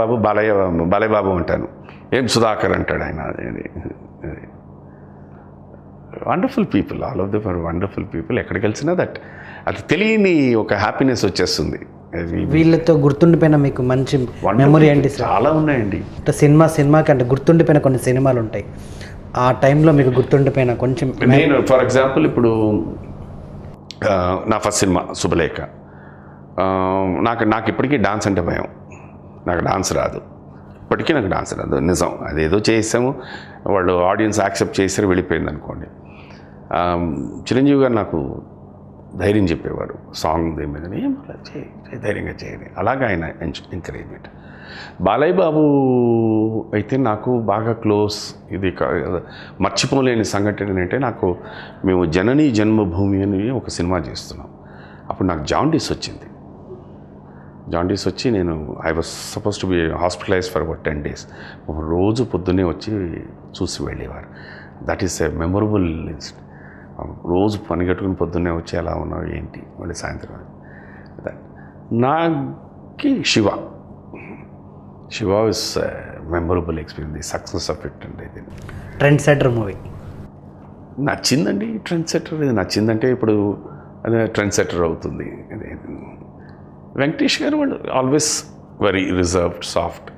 Speaker 3: బాబు అంటాను, ఏం సుధాకర్ అంటాడు ఆయన. Wonderful people, all of them are wonderful people. ఎక్కడికి వెళ్ళినా అది తెలియని ఒక హ్యాపీనెస్ వచ్చేస్తుంది.
Speaker 2: వీళ్ళతో గుర్తుండిపోయిన మీకు మంచి మెమొరీ ఏంటి సార్?
Speaker 3: చాలా ఉన్నాయండి.
Speaker 2: అంటే సినిమాకి అంటే గుర్తుండిపోయిన కొన్ని సినిమాలు ఉంటాయి, ఆ టైంలో మీకు గుర్తుండిపోయిన కొంచెం.
Speaker 3: నేను ఫర్ ఎగ్జాంపుల్ ఇప్పుడు నా ఫస్ట్ సినిమా శుభలేఖ. నాకు ఇప్పటికీ డాన్స్ అంటే భయం, నాకు డాన్స్ రాదు, ఇప్పటికీ నాకు డాన్స్ రాదు, నిజం. అదేదో చేసాము, వాళ్ళు ఆడియన్స్ యాక్సెప్ట్ చేసారు, వెళ్ళిపోయింది అనుకోండి. చిరంజీవి గారు నాకు ధైర్యం చెప్పేవారు, సాంగ్ దేని మీద ఏం ధైర్యంగా చేయాలి, అలాగే ఆయన ఎంకరేజ్మెంట్. బాలయ్య బాబు అయితే నాకు బాగా క్లోజ్. ఇది మర్చిపోలేని సంఘటన ఏంటంటే, మేము జననీ జన్మభూమి అని ఒక సినిమా చేస్తున్నాం. అప్పుడు నాకు జాండీస్ వచ్చి నేను I was suppose to B hospitalise for about 10 days. రోజు పొద్దున్నే వచ్చి చూసి వెళ్ళేవారు. That is a memorable incident. రోజు పని కట్టుకుని పొద్దున్నే వచ్చి ఎలా ఉన్నావు ఏంటి, మళ్ళీ సాయంత్రం. నాకి Shiva is memorable experience, the success of it. అండి ఇది
Speaker 2: ట్రెండ్ సెటర్ మూవీ
Speaker 3: నచ్చిందండి. ట్రెండ్ సెటర్ ఇది నచ్చిందంటే ఇప్పుడు అదే ట్రెండ్ సెటర్ అవుతుంది. అదే వెంకటేష్ గారు వాళ్ళు ఆల్వేస్ వెరీ రిజర్వ్డ్, సాఫ్ట్.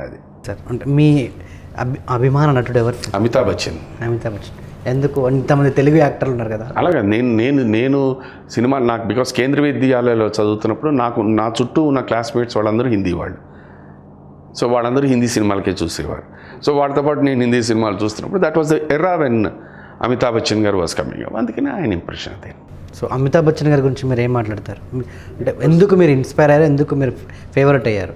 Speaker 3: అది
Speaker 2: సార్. అంటే మీ అభిమాన నటుడు ఎవరు?
Speaker 3: అమితాబ్ బచ్చన్.
Speaker 2: ఎందుకు? ఇంతమంది తెలుగు యాక్టర్లు ఉన్నారు కదా.
Speaker 3: అలాగే నేను సినిమా నాకు బికాస్ కేంద్రీయ విద్యాలయంలో చదువుతున్నప్పుడు నా చుట్టూ ఉన్న క్లాస్మేట్స్ వాళ్ళందరూ హిందీ వాళ్ళు. సో వాళ్ళందరూ హిందీ సినిమాలకే చూసేవారు. సో వాళ్ళతో పాటు నేను హిందీ సినిమాలు చూస్తున్నప్పుడు that was the era when Amitabh Bachchan గారు వాజ్ కమింగ్ అప్. అందుకని ఆయన ఇంప్రెషన్ అదే.
Speaker 2: సో అమితాబ్ బచ్చన్ గారి గురించి మీరు ఏం మాట్లాడతారు? అంటే ఎందుకు మీరు ఇన్స్పైర్ అయ్యారు, ఎందుకు మీరు ఫేవరెట్ అయ్యారు?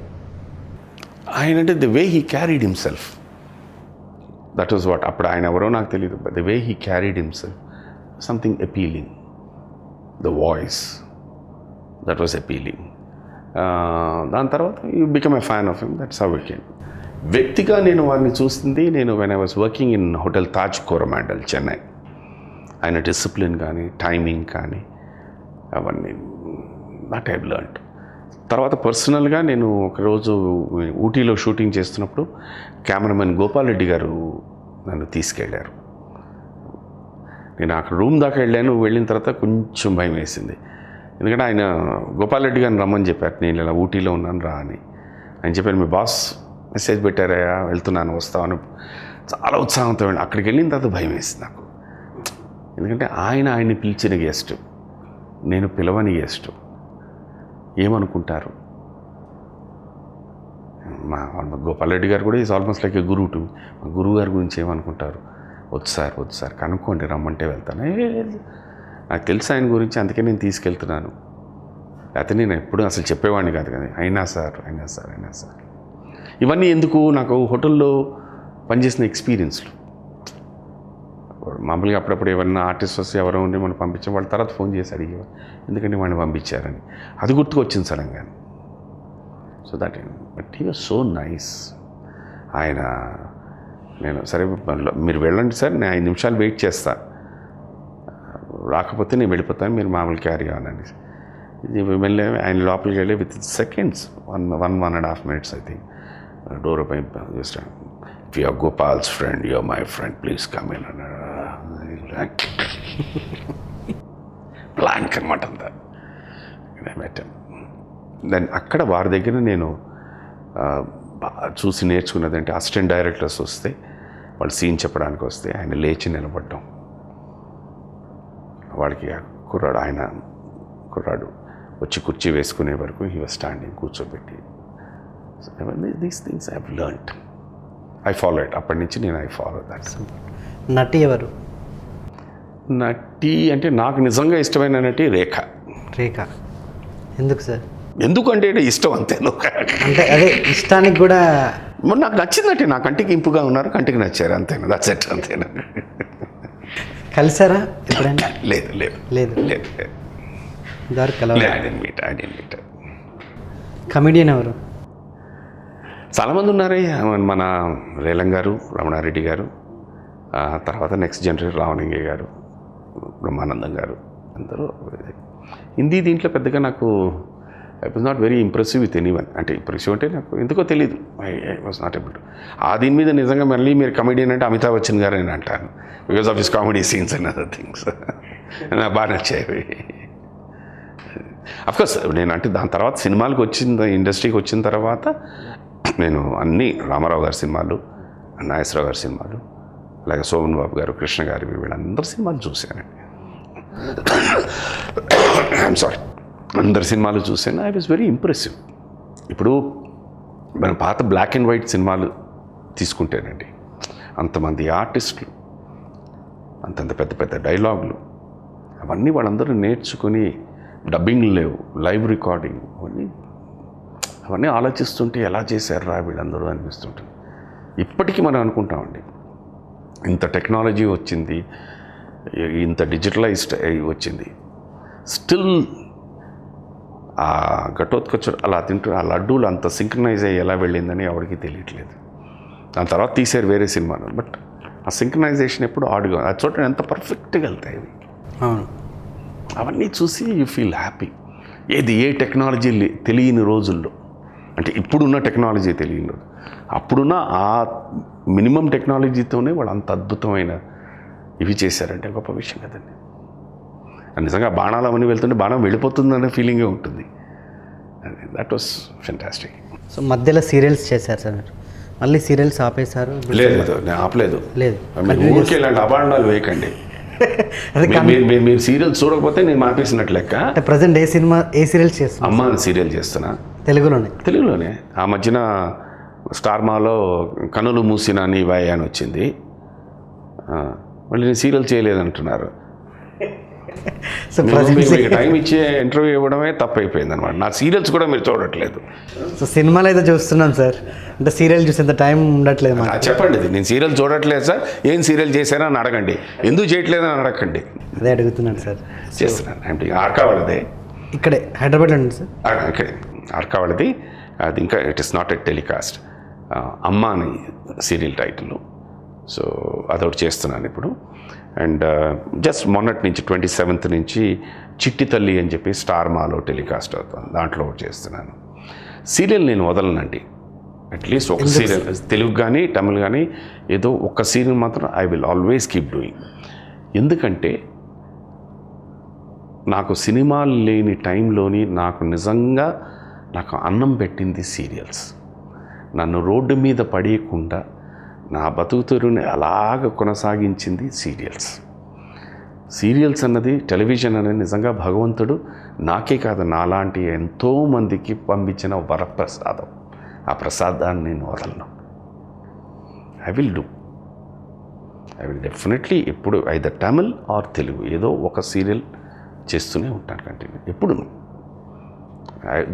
Speaker 3: ఆయన అంటే the way he carried himself, that was what. అప్పుడు ఆయన ఎవరో నాకు తెలియదు, but the way he carried himself, something appealing. The voice that was appealing. దాని తర్వాత you become a fan of him. That's how it came. వ్యక్తిగా నేను వారిని చూస్తుంది when I was working in hotel Taj Coromandel, Chennai. ఆయన డిసిప్లిన్ కానీ టైమింగ్ కానీ అవన్నీ నాట్ ఐ లెర్న్డ్. తర్వాత పర్సనల్గా నేను ఒకరోజు ఊటీలో షూటింగ్ చేస్తున్నప్పుడు కెమెరామెన్ గోపాల్ రెడ్డి గారు నన్ను తీసుకెళ్ళారు. నేను అక్కడ రూమ్ దాకా వెళ్ళిన తర్వాత కొంచెం భయం వేసింది. ఎందుకంటే ఆయన గోపాల్ రెడ్డి గారిని రమ్మని చెప్పారు, నేను ఇలా ఊటీలో ఉన్నాను రా అని. ఆయన చెప్పారు, మీ బాస్ మెసేజ్ పెట్టారయ్యా, వెళ్తున్నాను వస్తామని. చాలా ఉత్సాహంతో వెళ్ళి అక్కడికి వెళ్ళిన తర్వాత భయం వేసింది నాకు. ఎందుకంటే ఆయన్ని పిలిచిన గెస్ట్, నేను పిలవని గెస్ట్, ఏమనుకుంటారు? మా గోపాల్ రెడ్డి గారు కూడా ఈజ్ ఆల్మోస్ట్ లైక్ ఏ గురువు టు. మా గురువు గారి గురించి ఏమనుకుంటారు? వద్దు సార్ కనుక్కోండి, రమ్మంటే వెళ్తాను. నాకు తెలుసు ఆయన గురించి, అందుకే నేను తీసుకెళ్తున్నాను. లేకపోతే నేను ఎప్పుడు అసలు చెప్పేవాడిని కాదు కదా. అయినా సార్. ఇవన్నీ ఎందుకు? నాకు హోటల్లో పనిచేసిన ఎక్స్పీరియన్స్లు. మామూలుగా అప్పుడప్పుడు ఎవరైనా ఆర్టిస్ట్ వస్తే ఎవరో ఉండి మనం పంపించాం, వాళ్ళ తర్వాత ఫోన్ చేసి అడిగేవారు ఎందుకంటే వాడిని పంపించారని. అది గుర్తుకొచ్చింది సడన్గా. So that but he was so nice. ఆయన నేను సరే మీరు వెళ్ళండి సార్, నేను 5 నిమిషాలు వెయిట్ చేస్తా, రాకపోతే నేను వెళ్ళిపోతాను, మీరు మామూలు క్యారీ అవ్వనండి. వెళ్ళి ఆయన లోపలికి వెళ్ళి with seconds 1.5 minutes I think door open చేస్తాను. If you are Gopal's friend, you are my friend, please come in అన్నాడు. బ్లాంక్ అనమాట అంతా. పెట్టాను. దెన్ అక్కడ వారి దగ్గర నేను బాగా చూసి నేర్చుకున్నది అంటే అసిస్టెంట్ డైరెక్టర్స్ వస్తే వాళ్ళు సీన్ చెప్పడానికి వస్తే ఆయన లేచి నిలబడ్డం, వాడికి కుర్రాడు వచ్చి కుర్చీ వేసుకునే వరకు హీ వాజ్ స్టాండింగ్, కూర్చోబెట్టి. These things I have learned, I follow it. అప్పటి నుంచి నేను ఐ ఫాలో దాట్.
Speaker 2: నటి ఎవరు?
Speaker 3: నటి అంటే నాకు నిజంగా ఇష్టమైన నటి రేఖ.
Speaker 2: రేఖ ఎందుకు సార్?
Speaker 3: ఎందుకంటే ఇష్టం అంతే.
Speaker 2: అంటే అదే ఇష్టానికి కూడా
Speaker 3: నాకు నచ్చిందంటే నా కంటికి ఇంపుగా ఉన్నారు, కంటికి నచ్చారు, అంతేనా? దట్స్ ఇట్, అంతేనా?
Speaker 2: కలిసారా ఎప్పుడైనా?
Speaker 3: లేదు లేదు
Speaker 2: లేదు
Speaker 3: లేదు మీట్.
Speaker 2: కమెడియన్ ఎవరు?
Speaker 3: చాలామంది ఉన్నారే, మన రేలం గారు, రమణారెడ్డి గారు, తర్వాత నెక్స్ట్ జనరేషన్ రావణింగే గారు, బ్రహ్మానందం గారు, అందరూ. హిందీ దీంట్లో పెద్దగా నాకు I was not very impressive with anyone. అంటే ఇంప్రెసివ్ అంటే నాకు ఎందుకో తెలియదు, I was not able to. దీని మీద నిజంగా మళ్ళీ మీరు కమెడియన్ అంటే అమితాబ్ బచ్చన్ గారు అని అంటాను, because of his comedy scenes and other things. నాకు బాగా నచ్చాయి. అఫ్కోర్స్ నేను అంటే దాని తర్వాత సినిమాలకు ఇండస్ట్రీకి వచ్చిన తర్వాత నేను అన్నీ రామారావు గారి సినిమాలు, నాగేశ్వరరావు గారి సినిమాలు, అలాగే శోభన్ బాబు గారు, కృష్ణ గారి, వీళ్ళందరి సినిమాలు చూశానండి. ఐఎమ్ సారీ, అందరి సినిమాలు చూశాను. I was very impressive. ఇప్పుడు మన పాత బ్లాక్ అండ్ వైట్ సినిమాలు తీసుకుంటేనండి, అంతమంది ఆర్టిస్టులు, అంతంత పెద్ద పెద్ద డైలాగులు, అవన్నీ వాళ్ళందరూ నేర్చుకుని, డబ్బింగ్లు లేవు, లైవ్ రికార్డింగ్, అవన్నీ ఆలోచిస్తుంటే ఎలా చేశారా వీళ్ళందరూ అనిపిస్తుంటుంది. ఇప్పటికీ మనం అనుకుంటామండి, ఇంత టెక్నాలజీ వచ్చింది, ఇంత డిజిటలైజ్డ్ వచ్చింది, స్టిల్ ఆ ఘటోత్కచుడు అలా తింటూ ఆ లడ్డూలు అంత సింక్రనైజ్ అయ్యి ఎలా వెళ్ళిందని ఎవరికి తెలియట్లేదు. దాని తర్వాత తీసారు వేరే సినిమాలు, బట్ ఆ సింక్రనైజేషన్ ఎప్పుడు ఆడుగా అది చూడండి ఎంత పర్ఫెక్ట్గా వెళ్తాయి అవి. అవన్నీ చూసి you feel happy. A technology తెలియని రోజుల్లో, అంటే ఇప్పుడున్న టెక్నాలజీ తెలియని రోజు, అప్పుడున్న ఆ మినిమం టెక్నాలజీతోనే వాళ్ళు అంత అద్భుతమైన ఇవి చేశారంటే గొప్ప విషయం కదండి. నిజంగా బాణాలు అవన్నీ వెళ్తుంటే బాణం వెళ్ళిపోతుందనే ఫీలింగే ఉంటుంది. That was fantastic.
Speaker 2: సో మధ్యలో సీరియల్స్ చేశారు సార్ మీరు, మళ్ళీ సీరియల్స్ ఆపేశారు?
Speaker 3: లేదు, నేను ఆపలేదు.
Speaker 2: లేదు,
Speaker 3: ఊరికే ఇలాంటి అబాండాలు వేయకండి. మీరు సీరియల్స్ చూడకపోతే నేను ఆపేసినట్టు లెక్క.
Speaker 2: అంటే ప్రజెంట్ ఏ సీరియల్స్ చేస్తున్నా?
Speaker 3: అమ్మ సీరియల్ చేస్తున్నా, తెలుగులోనే. ఆ మధ్యన స్టార్ మాలో కనులు మూసిన నీ వాయ్ అని వచ్చింది. మళ్ళీ నేను సీరియల్ చేయలేదంటున్నారు.
Speaker 2: సో
Speaker 3: మీకు టైం ఇచ్చే ఇంటర్వ్యూ ఇవ్వడమే తప్పైపోయింది అనమాట. నా సీరియల్స్ కూడా మీరు చూడట్లేదు.
Speaker 2: సో సినిమాలు అయితే చూస్తున్నాను సార్, అంటే సీరియల్ చూసేంత టైం ఉండట్లేదు.
Speaker 3: చెప్పండి, నేను సీరియల్ చూడట్లేదు సార్, ఏం సీరియల్ చేశారా అని అడగండి, ఎందుకు చేయట్లేదని అడగండి.
Speaker 2: అదే అడుగుతున్నాను సార్.
Speaker 3: చేస్తున్నాను అంటే ఆర్కావాళ్ళదే,
Speaker 2: ఇక్కడే హైదరాబాద్లో ఉంది సార్.
Speaker 3: ఇక్కడే ఆర్కావాళ్ళది. అది ఇంకా it is not a telecast. అమ్మ అని సీరియల్ టైటిల్. సో అదొకటి చేస్తున్నాను ఇప్పుడు. అండ్ జస్ట్ మొన్నటి నుంచి 27th నుంచి చిట్టి తల్లి అని చెప్పి స్టార్ మాలో టెలికాస్ట్ అవుతుంది, దాంట్లో ఒకటి చేస్తున్నాను. సీరియల్ నేను వదలనండి, అట్లీస్ట్ ఒక సీరియల్ తెలుగు కానీ తమిళ్ కానీ ఏదో ఒక సీరియల్ మాత్రం I will always keep doing. ఎందుకంటే నాకు సినిమాలు లేని టైంలోని నాకు నిజంగా నాకు అన్నం పెట్టింది సీరియల్స్. నన్ను రోడ్డు మీద పడేయకుండా నా బతుకుతెరువుని అలాగ కొనసాగించింది సీరియల్స్. సీరియల్స్ అన్నది, టెలివిజన్ అనేది నిజంగా భగవంతుడు నాకే కాదు నాలాంటి ఎంతోమందికి పంపించిన వరప్రసాదం. ఆ ప్రసాదాన్ని నేను వదలను. ఐ విల్ డెఫినెట్లీ ఎప్పుడు ఐదర్ తమిళ్ ఆర్ తెలుగు ఏదో ఒక సీరియల్ చేస్తూనే ఉంటాను కంటిన్యూ ఎప్పుడు.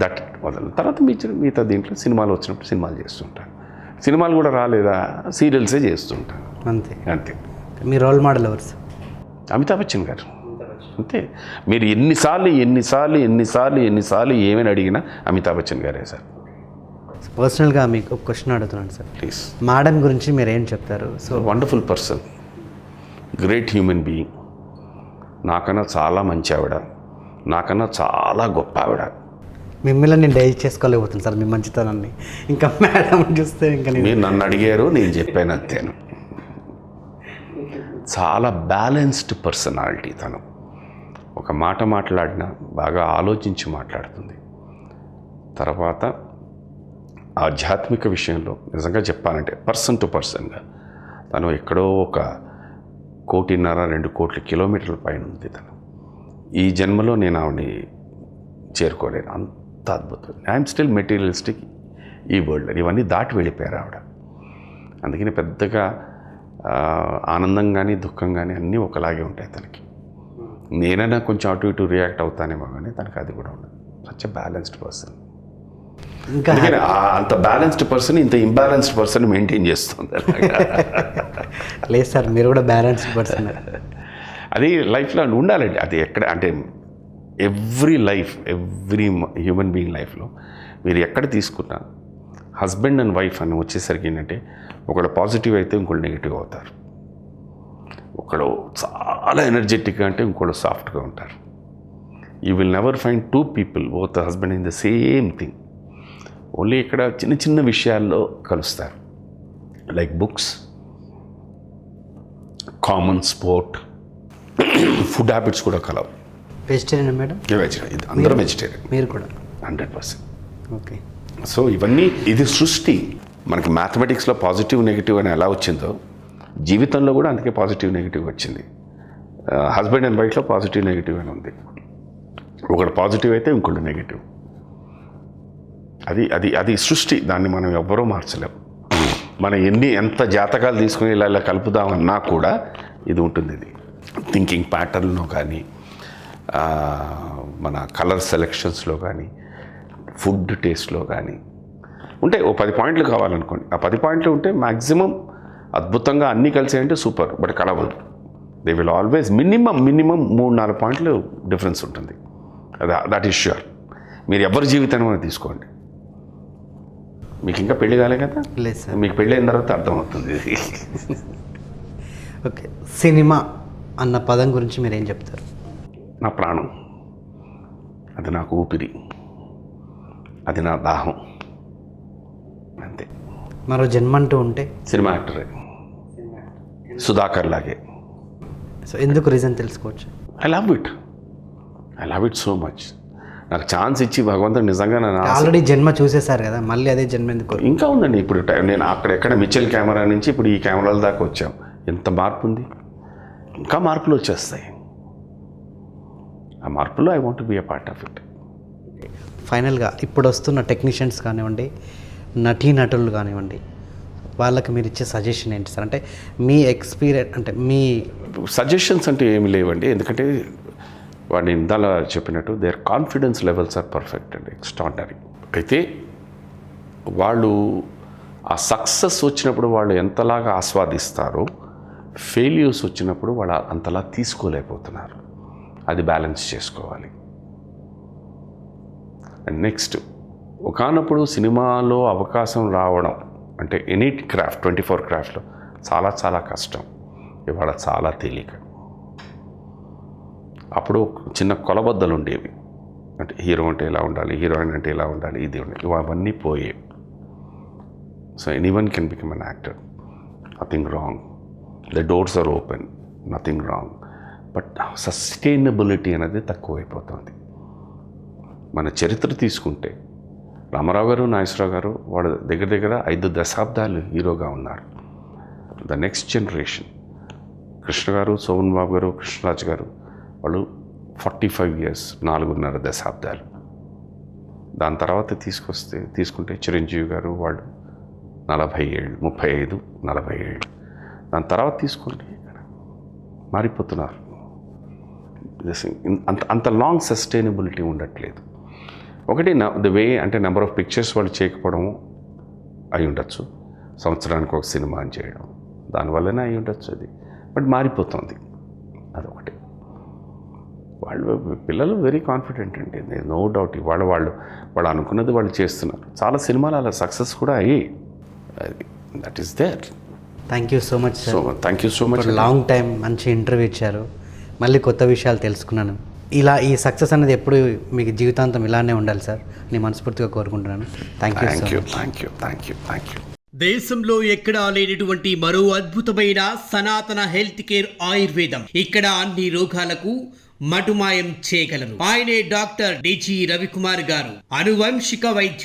Speaker 3: దట్ వదలను. తర్వాత మిగతా దీంట్లో సినిమాలు వచ్చినప్పుడు సినిమాలు చేస్తుంటాను. సినిమాలు కూడా రాలేదా సీరియల్సే చేస్తుంటాను. అంతే.
Speaker 2: మీ రోల్ మోడల్ ఎవరు?
Speaker 3: అమితాబ్ బచ్చన్ గారు. అంతే. మీరు ఎన్నిసార్లు ఏమైనా అడిగినా అమితాబ్ బచ్చన్ గారే సార్.
Speaker 2: పర్సనల్గా మీకు ఒక క్వశ్చన్ అడుగుతున్నాను సార్.
Speaker 3: ప్లీజ్.
Speaker 2: మేడం గురించి మీరు ఏం చెప్తారు?
Speaker 3: So wonderful person, great human being, నాకన్నా చాలా మంచి ఆవిడ, నాకన్నా చాలా గొప్ప ఆవిడ.
Speaker 2: మిమ్మల్ని నేను డైజెస్ట్ చేసుకోలేకపోతున్నాను సార్ మీ మంచితనాన్ని. ఇంకా మేడం చూస్తే ఇంకా
Speaker 3: మీరు నన్ను అడిగారు, నేను చెప్పాను అంతేను. చాలా బ్యాలెన్స్డ్ పర్సనాలిటీ తను. ఒక మాట మాట్లాడినా బాగా ఆలోచించి మాట్లాడుతుంది. తర్వాత ఆధ్యాత్మిక విషయంలో నిజంగా చెప్పాలంటే పర్సన్ టు పర్సన్గా తను ఎక్కడో ఒక 1.5-2 కోట్ల కిలోమీటర్ల పైన ఉంది తను. ఈ జన్మలో నేను ఆవిడని చేరుకోలేను, అంత అద్భుతం. ఐఎమ్ స్టిల్ మెటీరియలిస్టిక్ ఈ వరల్డ్. ఇవన్నీ దాటి వెళ్ళిపోయారు ఆవిడ. అందుకని పెద్దగా ఆనందం కానీ దుఃఖం కానీ అన్నీ ఒకలాగే ఉంటాయి తనకి. నేనైనా కొంచెం అటు ఇటు రియాక్ట్ అవుతానేమో కానీ తనకి అది కూడా ఉండదు. Such balanced person.
Speaker 2: ఇంకా
Speaker 3: అంత బ్యాలెన్స్డ్ పర్సన్ ఇంత ఇంబ్యాలెన్స్డ్ పర్సన్ మెయింటైన్ చేస్తుంది.
Speaker 2: లేదు సార్, మీరు కూడా బ్యాలెన్స్డ్ పర్సన్.
Speaker 3: అది లైఫ్లో ఉండాలండి. అది ఎక్కడ అంటే ఎవ్రీ హ్యూమన్ బీయింగ్ లైఫ్లో మీరు ఎక్కడ తీసుకున్నా హస్బెండ్ అండ్ వైఫ్ అని వచ్చేసరికి ఏంటంటే ఒకళ్ళు పాజిటివ్ అయితే ఇంకోళ్ళు నెగిటివ్ అవుతారు. ఒకడు చాలా ఎనర్జెటిక్గా అంటే ఇంకోళ్ళు సాఫ్ట్గా ఉంటారు. You will never find 2 people both husband in the same thing. Only ఇక్కడ చిన్న చిన్న విషయాల్లో కలుస్తారు. Like books, common sport, food habits కూడా కలవు.
Speaker 2: Vegetarian madam?
Speaker 3: వెజిటేరియన్, అందరం వెజిటేరియన్.
Speaker 2: మీరు కూడా?
Speaker 3: 100%.
Speaker 2: ఓకే.
Speaker 3: సో ఇవన్నీ ఇది సృష్టి. మనకి మ్యాథమెటిక్స్లో పాజిటివ్ నెగిటివ్ అని ఎలా వచ్చిందో జీవితంలో కూడా అందుకే పాజిటివ్ నెగిటివ్ వచ్చింది. హస్బెండ్ అండ్ వైఫ్లో పాజిటివ్ నెగిటివ్ అని ఉంది. ఒకడు పాజిటివ్ అయితే ఇంకోటి నెగిటివ్. అది అది అది సృష్టి. దాన్ని మనం ఎవ్వరూ మార్చలేము. మనం ఎంత జాతకాలు తీసుకుని ఇలా కలుపుదామన్నా కూడా ఇది ఉంటుంది. ఇది థింకింగ్ ప్యాటర్న్లో కానీ, మన కలర్ సెలెక్షన్స్లో కానీ, ఫుడ్ టేస్ట్లో కానీ ఉంటే. ఓ 10 పాయింట్లు కావాలనుకోండి, ఆ 10 పాయింట్లు ఉంటే మ్యాక్సిమం అద్భుతంగా అన్నీ కలిసి అంటే సూపర్. బట్ కలవదు. దే విల్ ఆల్వేస్ మినిమం 3-4 పాయింట్లు డిఫరెన్స్ ఉంటుంది. That is sure. మీరు ఎవరి జీవితాన్ని తీసుకోండి. మీకు ఇంకా పెళ్లి కాలే కదా?
Speaker 2: లేదు సార్.
Speaker 3: మీకు పెళ్ళి అయిన తర్వాత అర్థమవుతుంది.
Speaker 2: ఓకే. సినిమా అన్న పదం గురించి మీరు ఏం చెప్తారు?
Speaker 3: నా ప్రాణం, అది నాకు ఊపిరి, అది నా దాహం, అంతే.
Speaker 2: మరో జన్మంటూ ఉంటే
Speaker 3: సినిమా యాక్టరే, సుధాకర్ లాగే.
Speaker 2: సో ఎందుకు రీజన్ తెలుసుకోవచ్చు?
Speaker 3: I love it so much. నాకు ఛాన్స్ ఇచ్చి భగవంతుడు నిజంగా నన్ను
Speaker 2: ఆల్రెడీ జన్మ చూసేశారు కదా, మళ్ళీ అదే జన్మ ఎందుకు?
Speaker 3: ఇంకా ఉందండి. ఇప్పుడు నేను అక్కడెక్కడ మిచెల్ కెమెరా నుంచి ఇప్పుడు ఈ కెమెరాల దాకా వచ్చాం. ఎంత మార్పు ఉంది. ఇంకా మార్పులు వచ్చేస్తాయి. ఆ మార్పులో I want be a part of it.
Speaker 2: ఫైనల్గా ఇప్పుడు వస్తున్న టెక్నీషియన్స్ కానివ్వండి, నటీనటులు కానివ్వండి, వాళ్ళకి మీరు ఇచ్చే సజెషన్ ఏంటి సార్? అంటే మీ ఎక్స్పీరియన్స్, అంటే మీ
Speaker 3: సజెషన్స్ అంటే ఏమి లేవండి. ఎందుకంటే వాడిని ఇందాల చెప్పినట్టు their confidence levels are perfect అండి, ఎక్స్ట్రాడినరీ. అయితే వాళ్ళు ఆ సక్సెస్ వచ్చినప్పుడు వాళ్ళు ఎంతలాగా ఆస్వాదిస్తారో, ఫెయిల్యూర్స్ వచ్చినప్పుడు వాళ్ళు అంతలా తీసుకోలేకపోతున్నారు. అది బ్యాలెన్స్ చేసుకోవాలి. అండ్ నెక్స్ట్, ఒకానప్పుడు సినిమాలో అవకాశం రావడం అంటే ఎనీ క్రాఫ్ట్ 24 క్రాఫ్ట్లో చాలా చాలా కష్టం. ఇవాళ చాలా తేలిక. అప్పుడు చిన్న కొలబద్దలు ఉండేవి. అంటే హీరో అంటే ఇలా ఉండాలి, హీరోయిన్ అంటే ఇలా ఉండాలి, ఇది ఉండాలి. అవన్నీ పోయేవి. So anyone can become an actor, nothing wrong. The doors are open, nothing wrong. But sustainability అనేది తక్కువైపోతుంది. మన చరిత్ర తీసుకుంటే రామారావు గారు, నాగేశ్వరరావు గారు వాళ్ళ దగ్గర 5 దశాబ్దాలు హీరోగా ఉన్నారు. ద నెక్స్ట్ జనరేషన్ కృష్ణ గారు, సోమన్ బాబు గారు, కృష్ణరాజు గారు వాళ్ళు 45 years, 4.5 దశాబ్దాలు. దాని తర్వాత తీసుకుంటే చిరంజీవి గారు వాళ్ళు 40 ఏళ్ళు, 35, 40 ఏళ్ళు. దాని తర్వాత తీసుకోండి, మారిపోతున్నారు. అంత లాంగ్ సస్టైనబిలిటీ ఉండట్లేదు. ఒకటి ద వే అంటే నెంబర్ ఆఫ్ పిక్చర్స్ వాళ్ళు చేయకపోవడం అయి ఉండొచ్చు. సంవత్సరానికి ఒక సినిమా అని చేయడం, దానివల్లనే అయి ఉండొచ్చు అది. బట్ మారిపోతుంది, అదొకటి. పిల్లలు వెరీ కాన్ఫిడెంట్ అండి, నో డౌట్. ఇవాళ వాళ్ళు అనుకున్నది వాళ్ళు చేస్తున్నారు. చాలా సినిమాలు అలా సక్సెస్ కూడా అయ్యి, that is there.
Speaker 2: Thank you so much sir.
Speaker 3: Thank you so much.
Speaker 2: Long time మంచి ఇంటర్వ్యూ ఇచ్చారు. మళ్ళీ కొత్త విషయాలు తెలుసుకున్నాను. ఇలా ఈ సక్సెస్ అనేది ఎప్పుడు మీకు జీవితాంతం ఇలానే ఉండాలి సార్, నేను మనస్ఫూర్తిగా కోరుకుంటున్నాను. Thank
Speaker 3: you.
Speaker 1: దేశంలో ఎక్కడా లేనటువంటి మరో అద్భుతమైన సనాతన హెల్త్ కేర్ ఆయుర్వేదం. ఇక్కడ అన్ని రోగాలకు మటుమాయం చేయగలరు. ఆయనే డాక్టర్ డిజి రవికుమార్ గారు, అనువంశిక వైద్యులు.